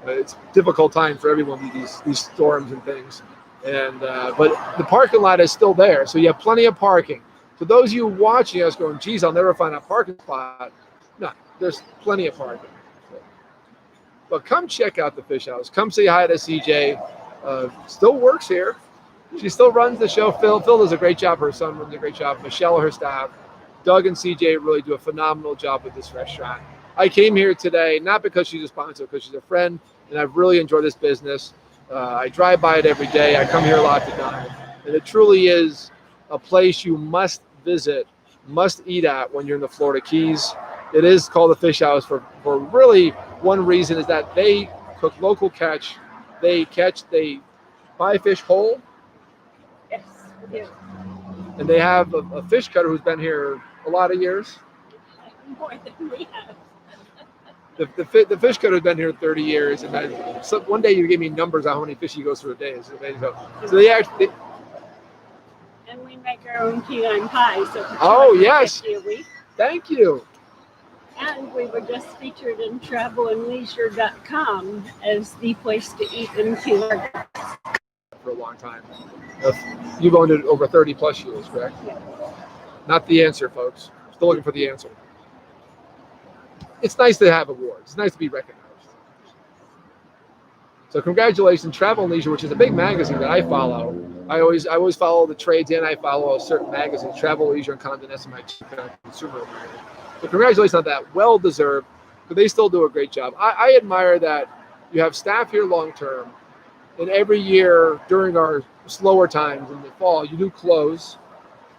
It's a difficult time for everyone with these storms and things. And but the parking lot is still there, so you have plenty of parking. For those of you watching us going, geez, I'll never find a parking spot. No, there's plenty of parking. But come check out the Fish House. Come say hi to CJ. Still works here. She still runs the show. Phil does a great job. Her son runs a great job. Michelle, her staff. Doug and CJ really do a phenomenal job with this restaurant. I came here today, not because she's a sponsor, because she's a friend, and I've really enjoyed this business. I drive by it every day. I come here a lot to dine. And it truly is a place you must visit, must eat at when you're in the Florida Keys. It is called the Fish House for really one reason is that they cook local catch. They buy fish whole. Yes, we do. And they have a fish cutter who's been here a lot of years. More than we have. The fish cutter's been here 30 years, and one day you gave me numbers on how many fish he goes through a day. So they actually. And we make our own key lime pie. So yes. A week. Thank you. And we were just featured in travelandleisure.com as the place to eat in Key Largo. For a long time. You've owned it over 30 plus years, correct? Yeah. Not the answer, folks. Still looking for the answer. It's nice to have awards. It's nice to be recognized. So congratulations, Travel and Leisure, which is a big magazine that I follow. I always follow the trades, and I follow a certain magazine, Travel, Leisure, and Condé Nast, my consumer magazine. So congratulations on that. Well deserved. But they still do a great job. I admire that you have staff here long term, and every year during our slower times in the fall, you do close.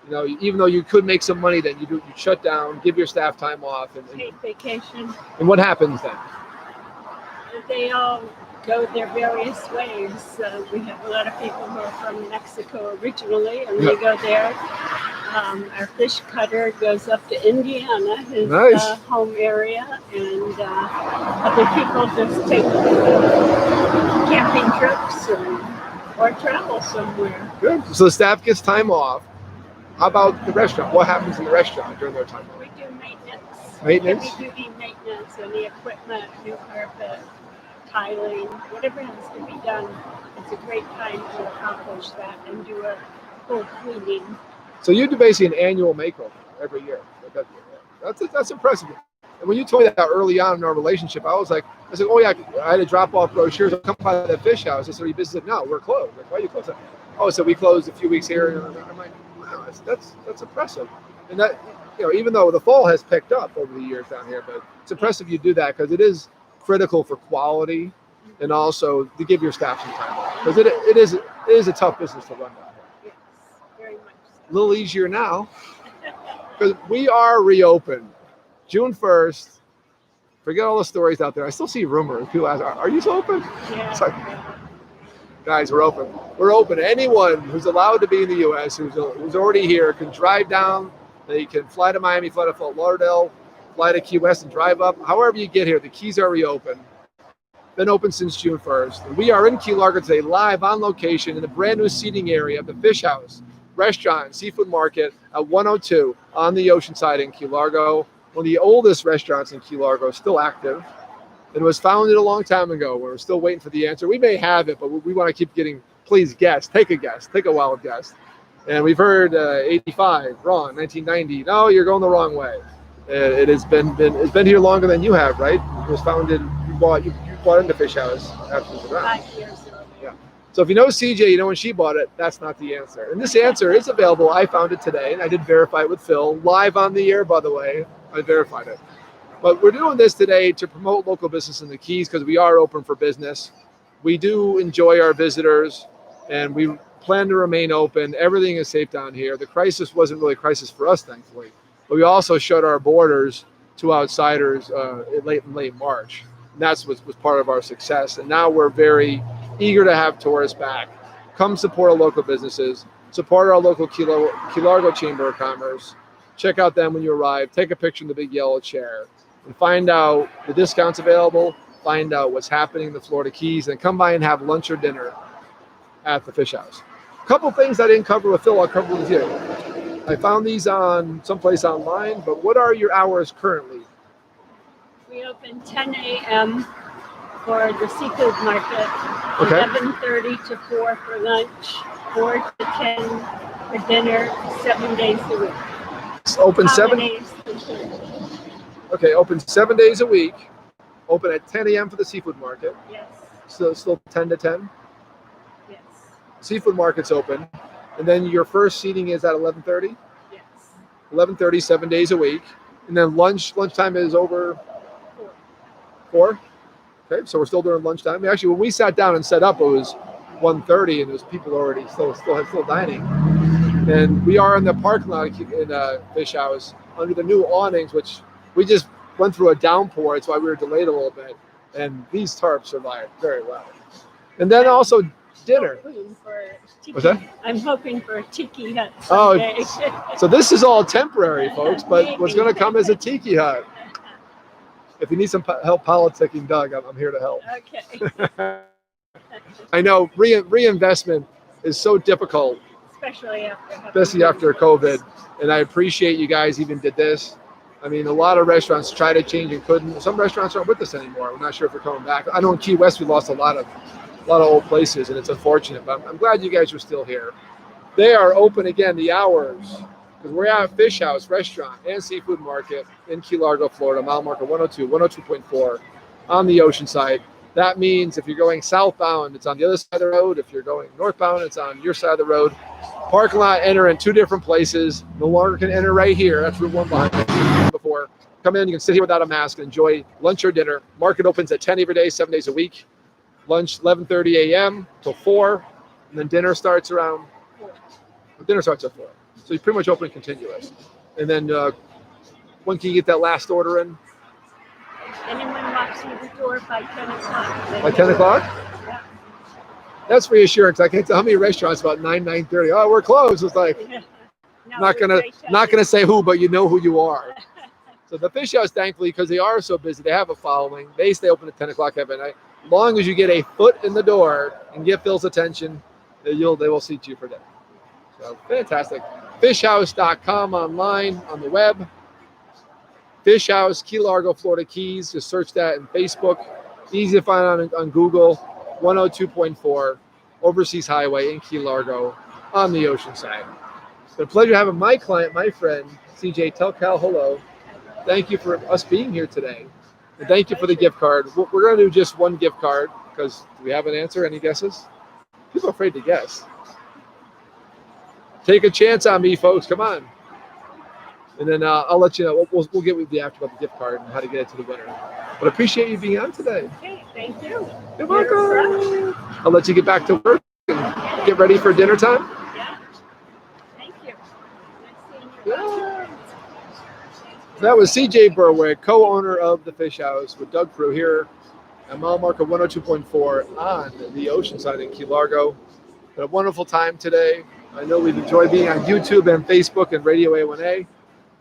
You know, even though you could make some money, then you shut down, give your staff time off, and Take vacation. And what happens then? They all go their various ways. We have a lot of people who are from Mexico originally, and they go there. Our fish cutter goes up to Indiana, his home area, and other people just take camping trips or travel somewhere. Good. So the staff gets time off. How about the restaurant? What happens in the restaurant during their time off? We do maintenance. Maintenance? Heavy-duty maintenance on the equipment, new carpet, tiling, whatever has to be done. It's a great time to accomplish that and do a full cleaning. So you do basically an annual makeover every year. That's impressive. And when you told me that early on in our relationship, I said, oh yeah, I had to drop off brochures. I'll come by the fish house. I said, are you busy? No, we're closed. Like, why are you closed? Oh, so we closed a few weeks here. And I'm like, wow, that's impressive. And that, you know, even though the fall has picked up over the years down here, but it's impressive you do that because it is critical for quality and also to give your staff some time off because it is a tough business to run down here. Yes, very much so. A little easier now because we are reopened June 1st. Forget all the stories out there. I still see rumors. People ask, are you still open? Yeah. It's like, guys, we're open. We're open. Anyone who's allowed to be in the U.S., who's already here, can drive down. They can fly to Miami, fly to Fort Lauderdale, fly to Key West and drive up. However you get here, the Keys are reopened. Been open since June 1st. And we are in Key Largo today, live on location in the brand new seating area of the Fish House Restaurant, Seafood Market at 102 on the ocean side in Key Largo. One of the oldest restaurants in Key Largo, still active. It was founded a long time ago. We're still waiting for the answer. We may have it, but we want to keep getting, please guess. Take a wild guess. And we've heard 85, wrong, 1990. No, you're going the wrong way. It's been here longer than you have, right? It was founded, you bought into Fish House after the round. 5 years ago. Yeah. So if you know CJ, you know when she bought it, that's not the answer. And this answer is available. I found it today, and I did verify it with Phil, live on the air, by the way. I verified it. But we're doing this today to promote local business in the Keys because we are open for business. We do enjoy our visitors, and we plan to remain open. Everything is safe down here. The crisis wasn't really a crisis for us, thankfully. But we also shut our borders to outsiders late March. And that's what was part of our success. And now we're very eager to have tourists back. Come support our local businesses. Support our local Key Largo Chamber of Commerce. Check out them when you arrive. Take a picture in the big yellow chair. And find out the discounts available. Find out what's happening in the Florida Keys. And come by and have lunch or dinner at the Fish House. A couple things I didn't cover with Phil, I'll cover with you. I found these on someplace online, but what are your hours currently? We open 10 a.m. for the seafood market, Okay. 11:30 to 4 for lunch, 4 to 10 for dinner, 7 days a week. It's open seven. Holidays included. Okay, open 7 days a week. Open at 10 a.m. for the seafood market. Yes, So still 10 to 10. yes, Seafood market's open, and then your first seating is at 11:30. yes. 11:30, 7 days a week, and then lunchtime is over 4. Okay, so we're still during lunchtime. Actually, when we sat down and set up, it was 1:30, and there's people already still dining. And we are in the parking lot in Fish House under the new awnings, which we just went through a downpour. That's why we were delayed a little bit. And these tarps survived very well. And then also dinner. What's that? I'm hoping for a tiki hut Oh, someday. So this is all temporary, folks, but what's going to come is a tiki hut. If you need some help politicking, Doug, I'm here to help. Okay. I know reinvestment is so difficult, Especially after COVID, and I appreciate you guys even did this. I mean, a lot of restaurants tried to change and couldn't. Some restaurants aren't with us anymore. We're not sure if they're coming back. I know in Key West we lost a lot of old places, and it's unfortunate. But I'm glad you guys are still here. They are open again. The hours, because we're at Fish House Restaurant and Seafood Market in Key Largo, Florida, mile marker 102, 102.4 on the ocean side. That means if you're going southbound, it's on the other side of the road. If you're going northbound, it's on your side of the road. Parking lot, enter in 2 different places. No longer can enter right here. That's Route 1 behind me. Before. Come in, you can sit here without a mask and enjoy lunch or dinner. Market opens at 10 every day, 7 days a week. Lunch 11:30 a.m. till 4. And then dinner starts around 4. Dinner starts at 4. So you pretty much open continuous. And then when can you get that last order in? Anyone walks through the door by 10 o'clock. By 10 o'clock? Yeah. That's reassuring because I can't tell how many restaurants about 9:30. Oh, we're closed. It's like No, not gonna say who, but you know who you are. So the Fish House, thankfully, because they are so busy, they have a following. They stay open at 10 o'clock every night. As long as you get a foot in the door and get Phil's attention, they will seat you for dinner. So fantastic. Fishhouse.com online on the web. Fish House, Key Largo, Florida Keys. Just search that in Facebook. Easy to find on Google. 102.4 Overseas Highway in Key Largo on the ocean side. It's been a pleasure having my client, my friend, CJ. Tell Cal hello. Thank you for us being here today. And thank you for the gift card. We're going to do just one gift card because do we have an answer? Any guesses? People are afraid to guess. Take a chance on me, folks. Come on. And then I'll let you know. We'll get with you after about the gift card and how to get it to the winner. But appreciate you being on today. Okay, thank you. You're welcome. I'll let you get back to work and get ready for dinner time. Yeah. Thank you. Nice seeing you. Yeah. That was CJ Berwick, co-owner of the Fish House with Doug Crew here at mile marker 102.4 on the ocean side in Key Largo. Had a wonderful time today. I know we've enjoyed being on YouTube and Facebook and Radio A1A.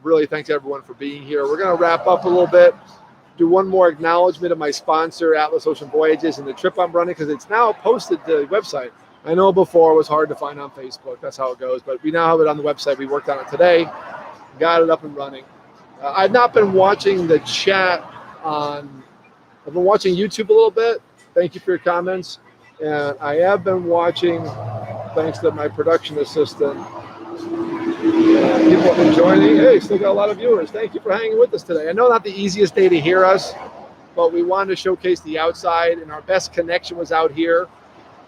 Really thanks everyone for being here. We're going to wrap up a little bit, do one more acknowledgement of my sponsor, Atlas Ocean Voyages, and the trip I'm running because it's now posted to the website. I know before it was hard to find on Facebook. That's how it goes. But we now have it on the website. We worked on it today, got it up and running. I've not been watching the chat I've been watching YouTube a little bit. Thank you for your comments. And I have been watching, thanks to my production assistant. People have been joining. Hey, still got a lot of viewers. Thank you for hanging with us today. I know not the easiest day to hear us, but we wanted to showcase the outside, and our best connection was out here.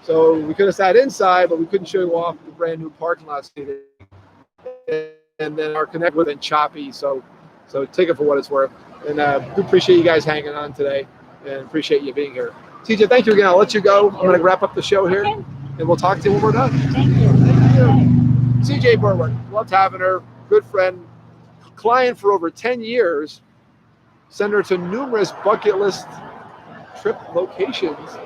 So we could have sat inside, but we couldn't show you off the brand new parking lot seating. And then our connect was been choppy, so take it for what it's worth. And we appreciate you guys hanging on today, and appreciate you being here. TJ, thank you again. I'll let you go. I'm going to wrap up the show here, and we'll talk to you when we're done. Thank you. CJ Berwick, loved having her, good friend, client for over 10 years, sent her to numerous bucket list trip locations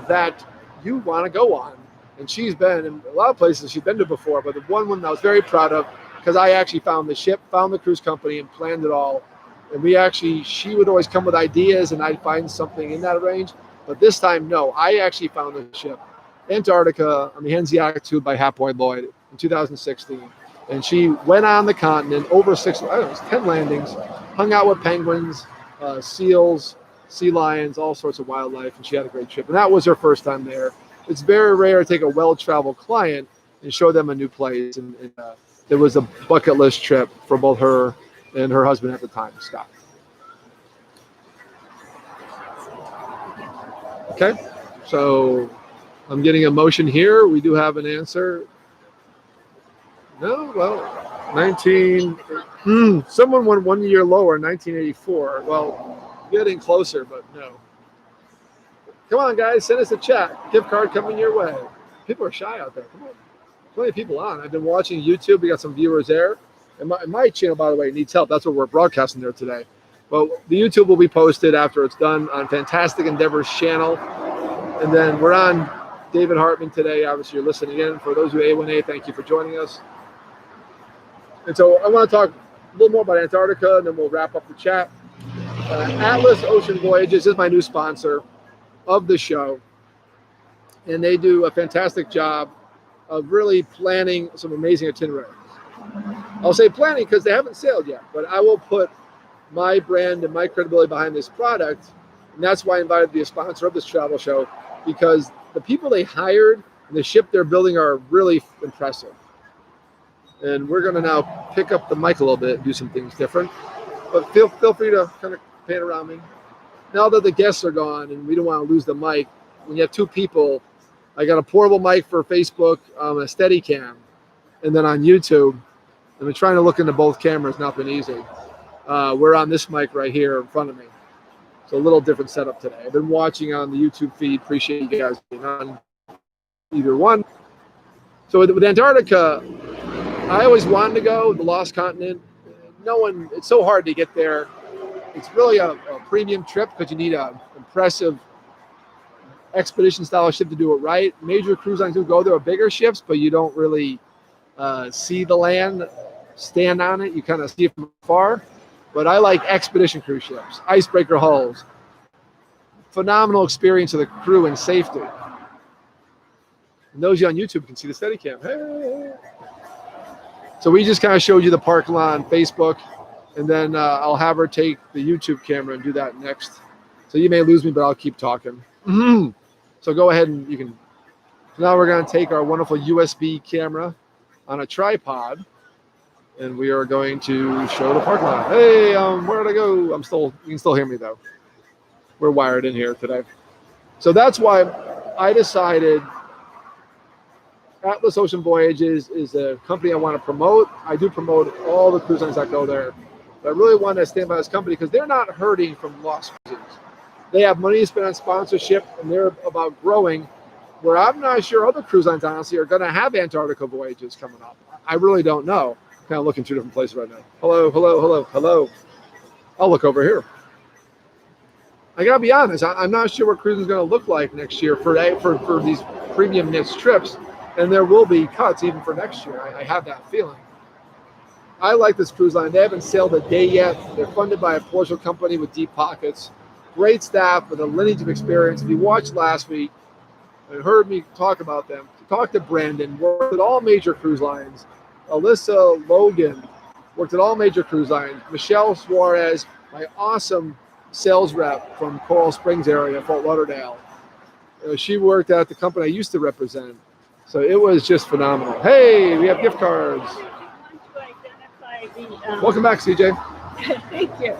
that you want to go on. And she's been in a lot of places she's been to before, but the one I was very proud of, because I actually found the ship, found the cruise company, and planned it all. And she would always come with ideas, and I'd find something in that range. But this time, no, I actually found the ship, Antarctica, on the Hanseatic Tube by Hapag Lloyd in 2016. And she went on the continent over 10 landings, hung out with penguins, seals, sea lions, all sorts of wildlife, and she had a great trip. And that was her first time there. It's very rare to take a well-traveled client and show them a new place. And it was a bucket list trip for both her and her husband at the time, Scott. Okay, so I'm getting a motion here. We do have an answer. No, well, someone went 1 year lower, 1984. Well, getting closer, but no. Come on, guys, send us a chat. Gift card coming your way. People are shy out there. Come on. Plenty of people on. I've been watching YouTube. We got some viewers there. And my channel, by the way, needs help. That's what we're broadcasting there today. But the YouTube will be posted after it's done on Fantastic Endeavors channel. And then we're on David Hartman today. Obviously, you're listening in. For those who A1A, thank you for joining us. And so I want to talk a little more about Antarctica, and then we'll wrap up the chat. Atlas Ocean Voyages is my new sponsor of the show. And they do a fantastic job of really planning some amazing itineraries. I'll say planning because they haven't sailed yet, but I will put my brand and my credibility behind this product. And that's why I invited to be a sponsor of this travel show, because the people they hired and the ship they're building are really impressive. And we're going to now pick up the mic a little bit and do some things different. But feel free to kind of pan around me. now that the guests are gone and we don't want to lose the mic, when you have two people, I got a portable mic for Facebook, a Steadicam, and then on YouTube, I've been trying to look into both cameras, not been easy. We're on this mic right here in front of me. So a little different setup today. I've been watching on the YouTube feed. Appreciate you guys being on either one. So with Antarctica, I always wanted to go, the Lost Continent. It's so hard to get there. It's really a premium trip because you need an impressive expedition style ship to do it right. Major cruise lines do go there with bigger ships, but you don't really see the land, stand on it. You kind of see it from afar. But I like expedition cruise ships, icebreaker hulls, phenomenal experience of the crew and safety. And those of you on YouTube can see the Steadicam. Hey. So we just kind of showed you the parking lot on Facebook, and then I'll have her take the YouTube camera and do that next. So you may lose me, but I'll keep talking. Mm-hmm. So go ahead and you can. So now we're going to take our wonderful USB camera on a tripod, and we are going to show the parking lot. Hey, where did I go? You can still hear me though. We're wired in here today. So that's why I decided Atlas Ocean Voyages is a company I want to promote. I do promote all the cruise lines that go there. But I really want to stand by this company because they're not hurting from lost cruises. They have money to spend on sponsorship, and they're about growing, where I'm not sure other cruise lines, honestly, are going to have Antarctica voyages coming up. I really don't know. I'm kind of looking two different places right now. Hello, hello, hello, hello. I'll look over here. I got to be honest. I'm not sure what cruising is going to look like next year for these premium niche trips. And there will be cuts even for next year. I have that feeling. I like this cruise line. They haven't sailed a day yet. They're funded by a Portugal company with deep pockets. Great staff with a lineage of experience. If you watched last week and heard me talk about them, talk to Brandon, worked at all major cruise lines. Alyssa Logan worked at all major cruise lines. Michelle Suarez, my awesome sales rep from Coral Springs area, Fort Lauderdale. She worked at the company I used to represent. So it was just phenomenal. Hey, we have gift cards. Welcome back, CJ. Thank you.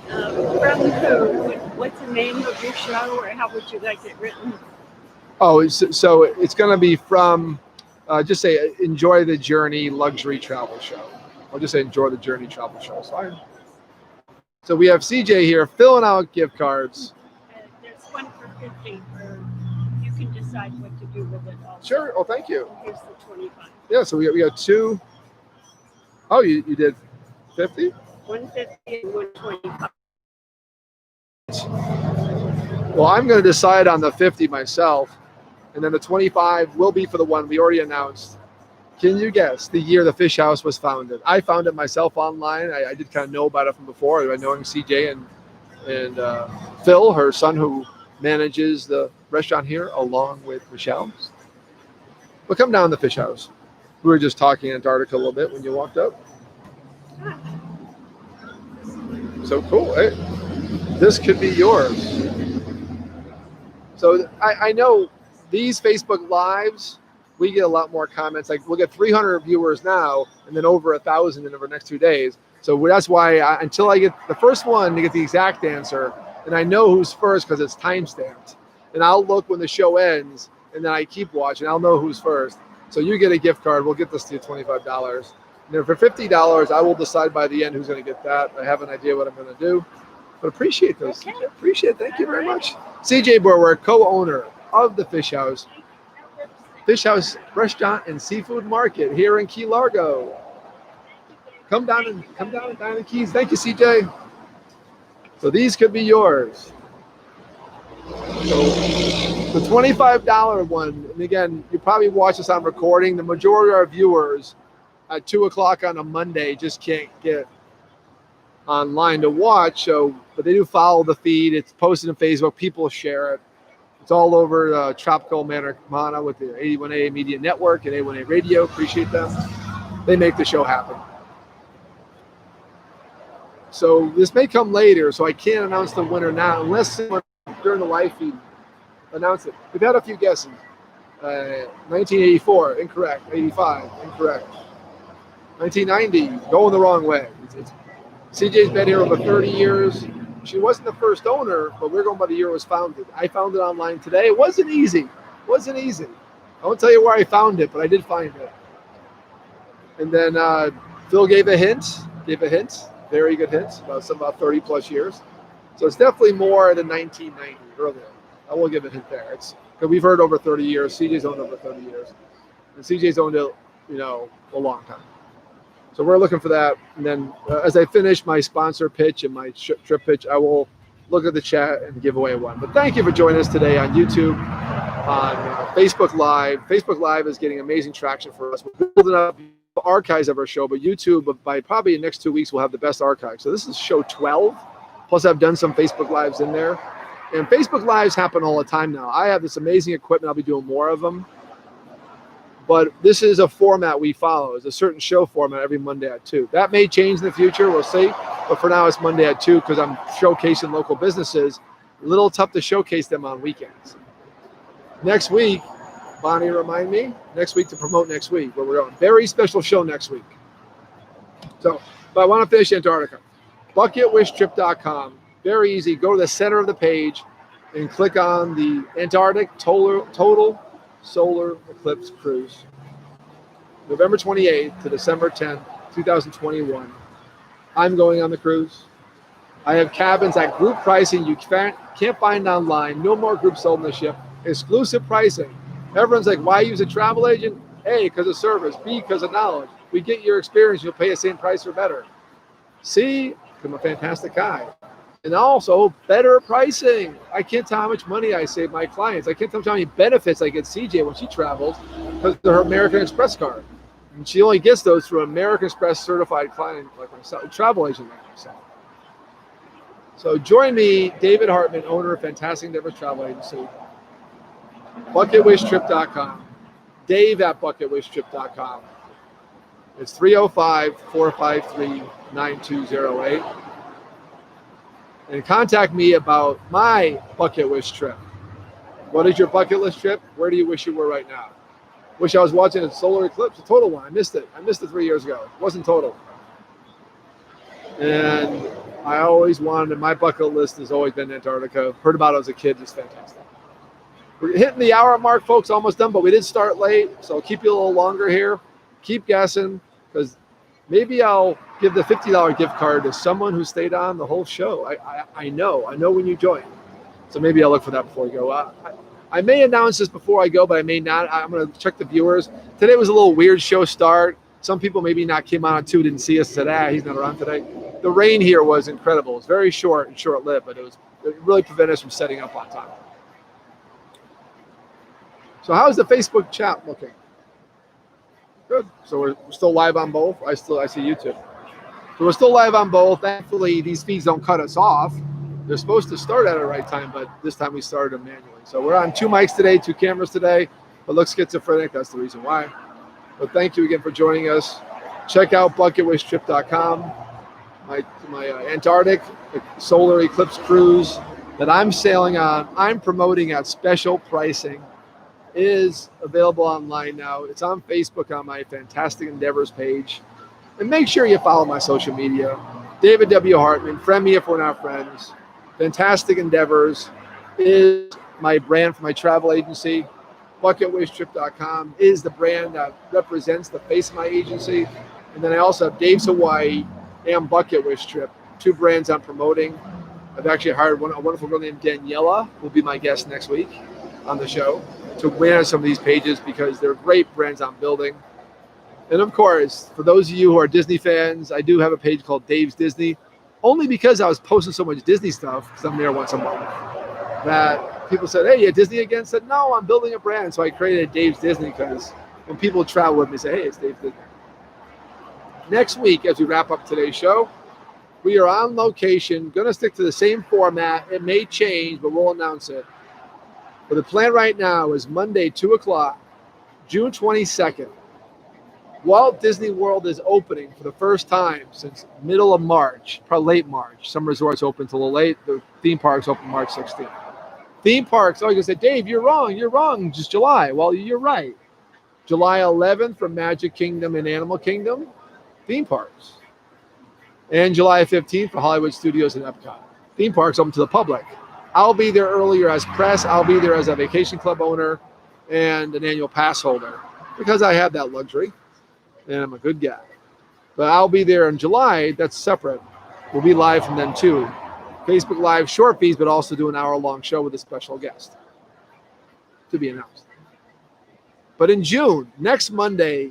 From who? What's the name of your show, or how would you like it written? Oh, so it's going to be from, just say, Enjoy the Journey Luxury Travel Show. I'll just say Enjoy the Journey Travel Show. So we have CJ here filling out gift cards. There's one for 50. You can decide what to do with it also. Sure. Oh, thank you. Here's the 25. Yeah, so we got two. Oh, you did 50? 150 and 125. Well, I'm going to decide on the 50 myself, and then the 25 will be for the one we already announced. Can you guess the year the Fish House was founded? I found it myself online. I did kind of know about it from before, knowing CJ and Phil, her son, who manages the restaurant here, along with Michelle. But come down to the Fish House. We were just talking Antarctica a little bit when you walked up. So cool. Hey, this could be yours. So I know these Facebook Lives, we get a lot more comments. Like we'll get 300 viewers now, and then over 1,000 in the next 2 days. So that's why until I get the first one to get the exact answer, and I know who's first because it's timestamped. And I'll look when the show ends, and then I keep watching. I'll know who's first. So you get a gift card. We'll get this to you $25. And then for $50, I will decide by the end who's going to get that. I have an idea what I'm going to do. But appreciate those. Okay. Appreciate it. Thank you very much. CJ Berwick, co-owner of the Fish House. Fish House Restaurant and Seafood Market here in Key Largo. Come down and down in Keys. Thank you, CJ. So these could be yours. So the $25 one, and again, you probably watch this on recording. The majority of our viewers at 2 o'clock on a Monday just can't get online to watch. So, but they do follow the feed. It's posted on Facebook. People share it. It's all over Tropical Mana with the 81A Media Network and A1A Radio. Appreciate them. They make the show happen. So this may come later, so I can't announce the winner now unless someone during the live feed announce it. We've had a few guesses. 1984, incorrect. 85, incorrect. 1990, going the wrong way. CJ's been here over 30 years. She wasn't the first owner, but we're going by the year it was founded. I found it online today. It wasn't easy. I won't tell you where I found it, but I did find it. And then Phil gave a hint, very good hint, about 30 plus years. So it's definitely more than 1990 earlier. I will give a hint there. It's because we've heard over 30 years. CJ's owned over 30 years, and CJ's owned it, a long time. So we're looking for that. And then as I finish my sponsor pitch and my trip pitch, I will look at the chat and give away one. But thank you for joining us today on YouTube, on Facebook Live. Facebook Live is getting amazing traction for us. We're building up archives of our show, but YouTube, by probably the next 2 weeks, we'll have the best archive. So this is show 12. Plus, I've done some Facebook Lives in there. And Facebook Lives happen all the time now. I have this amazing equipment. I'll be doing more of them. But this is a format we follow. It's a certain show format every Monday at 2. That may change in the future. We'll see. But for now, it's Monday at 2 because I'm showcasing local businesses. A little tough to showcase them on weekends. Next week, Bonnie, remind me, next week to promote next week, where we're going. Very special show next week. So, but I want to finish Antarctica. BucketWishTrip.com. Very easy. Go to the center of the page and click on the Antarctic Total Solar Eclipse Cruise. November 28th to December 10th, 2021. I'm going on the cruise. I have cabins at group pricing you can't find online. No more groups sold on the ship. Exclusive pricing. Everyone's like, why use a travel agent? A, because of service. B, because of knowledge. We get your experience. You'll pay the same price or better. C, I'm a fantastic guy. And also better pricing. I can't tell how much money I save my clients. I can't tell how many benefits I get CJ when she travels because of her American Express card. And she only gets those through an American Express certified client like myself, a travel agent like myself. So join me, David Hartman, owner of Fantastic Endeavors Travel Agency. BucketWishTrip.com. Dave at BucketWishTrip.com. It's 305-453-9208. And contact me about my bucket list trip. What is your bucket list trip? Where do you wish you were right now? Wish I was watching a solar eclipse, a total one. I missed it. I missed it 3 years ago. It wasn't total. And I always wanted, my bucket list has always been Antarctica. Heard about it as a kid. It's fantastic. We're hitting the hour mark, folks. Almost done, but we did start late. So I'll keep you a little longer here. Keep guessing, because maybe I'll give the $50 gift card to someone who stayed on the whole show. I know when you join. So maybe I'll look for that before we go. I may announce this before I go, but I may not. I'm going to check the viewers. Today was a little weird show start. Some people maybe not came on at 2, didn't see us, said, he's not around today. The rain here was incredible. It was very short and short-lived, but it really prevented us from setting up on time. So how's the Facebook chat looking? Good. So we're still live on both. I see YouTube. So we're still live on both. Thankfully, these feeds don't cut us off. They're supposed to start at the right time, but this time we started them manually. So we're on 2 mics today, 2 cameras today. But look schizophrenic. That's the reason why. But thank you again for joining us. Check out BucketWishTrip.com. My Antarctic solar eclipse cruise that I'm sailing on. I'm promoting at special pricing. Is available online now. It's on Facebook on my Fantastic Endeavors page. And make sure you follow my social media. David W. Hartman. Friend me if we're not friends. Fantastic Endeavors is my brand for my travel agency. BucketWishTrip.com is the brand that represents the face of my agency. And then I also have Dave's Hawaii and Bucket Wish Trip, 2 brands I'm promoting. I've actually hired a wonderful girl named Daniela, who will be my guest next week on the show, to manage some of these pages because they're great brands I'm building. And of course, for those of you who are Disney fans, I do have a page called Dave's Disney, only because I was posting so much Disney stuff, because I'm there once a month, that people said, hey, you Disney again? I said, no, I'm building a brand. So I created Dave's Disney because when people travel with me, say, hey, it's Dave's Disney. Next week, as we wrap up today's show, we are on location, going to stick to the same format. It may change, but we'll announce it. But the plan right now is Monday, 2 o'clock, June 22nd. Walt Disney World is opening for the first time since middle of March, probably late March. Some resorts open until a little late. The theme parks open March 16th. Theme parks, you're going to say, Dave, you're wrong. Just July. Well, you're right. July 11th for Magic Kingdom and Animal Kingdom, theme parks. And July 15th for Hollywood Studios and Epcot, theme parks open to the public. I'll be there earlier as press. I'll be there as a vacation club owner and an annual pass holder because I have that luxury and I'm a good guy. But I'll be there in July. That's separate. We'll be live from then too. Facebook Live, short fees, but also do an hour-long show with a special guest to be announced. But in June, next Monday,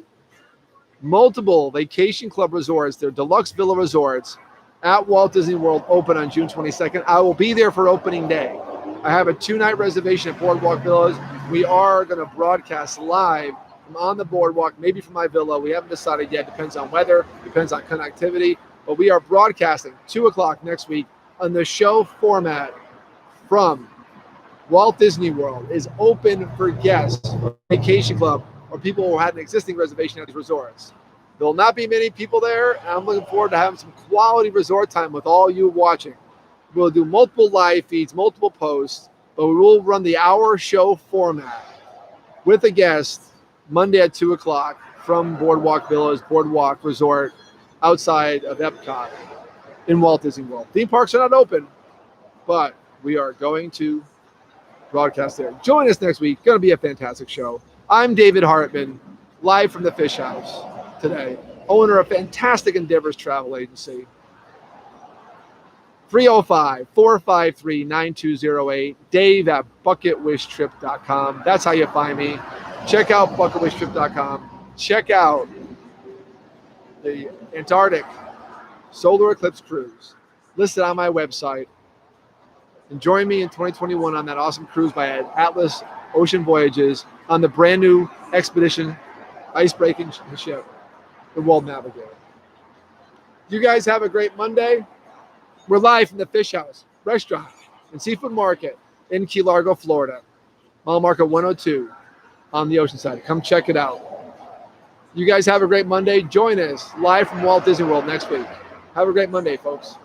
multiple vacation club resorts, their deluxe villa resorts at Walt Disney World open on June 22nd. I will be there for opening day. I have a 2-night reservation at Boardwalk Villas. We are going to broadcast live from on the boardwalk, maybe from my villa. We haven't decided yet. Depends on weather, depends on connectivity. But we are broadcasting 2 o'clock next week on the show format from Walt Disney World. Is open for guests, or vacation club, or people who had an existing reservation at these resorts. There will not be many people there, and I'm looking forward to having some quality resort time with all you watching. We'll do multiple live feeds, multiple posts, but we will run the hour show format with a guest Monday at 2 o'clock from Boardwalk Villas, Boardwalk Resort, outside of Epcot in Walt Disney World. Theme parks are not open, but we are going to broadcast there. Join us next week. Going to be a fantastic show. I'm David Hartman, live from the Fish House today, owner of Fantastic Endeavors Travel Agency. 305-453-9208, Dave at bucketwishtrip.com. That's how you find me. Check out bucketwishtrip.com. Check out the Antarctic Solar Eclipse Cruise listed on my website. And join me in 2021 on that awesome cruise by Atlas Ocean Voyages on the brand new expedition ice-breaking ship, the World Navigator. You guys have a great Monday. We're live from the Fish House Restaurant and Seafood Market in Key Largo, Florida. Mile marker 102 on the ocean side. Come check it out. You guys have a great Monday. Join us live from Walt Disney World next week. Have a great Monday, folks.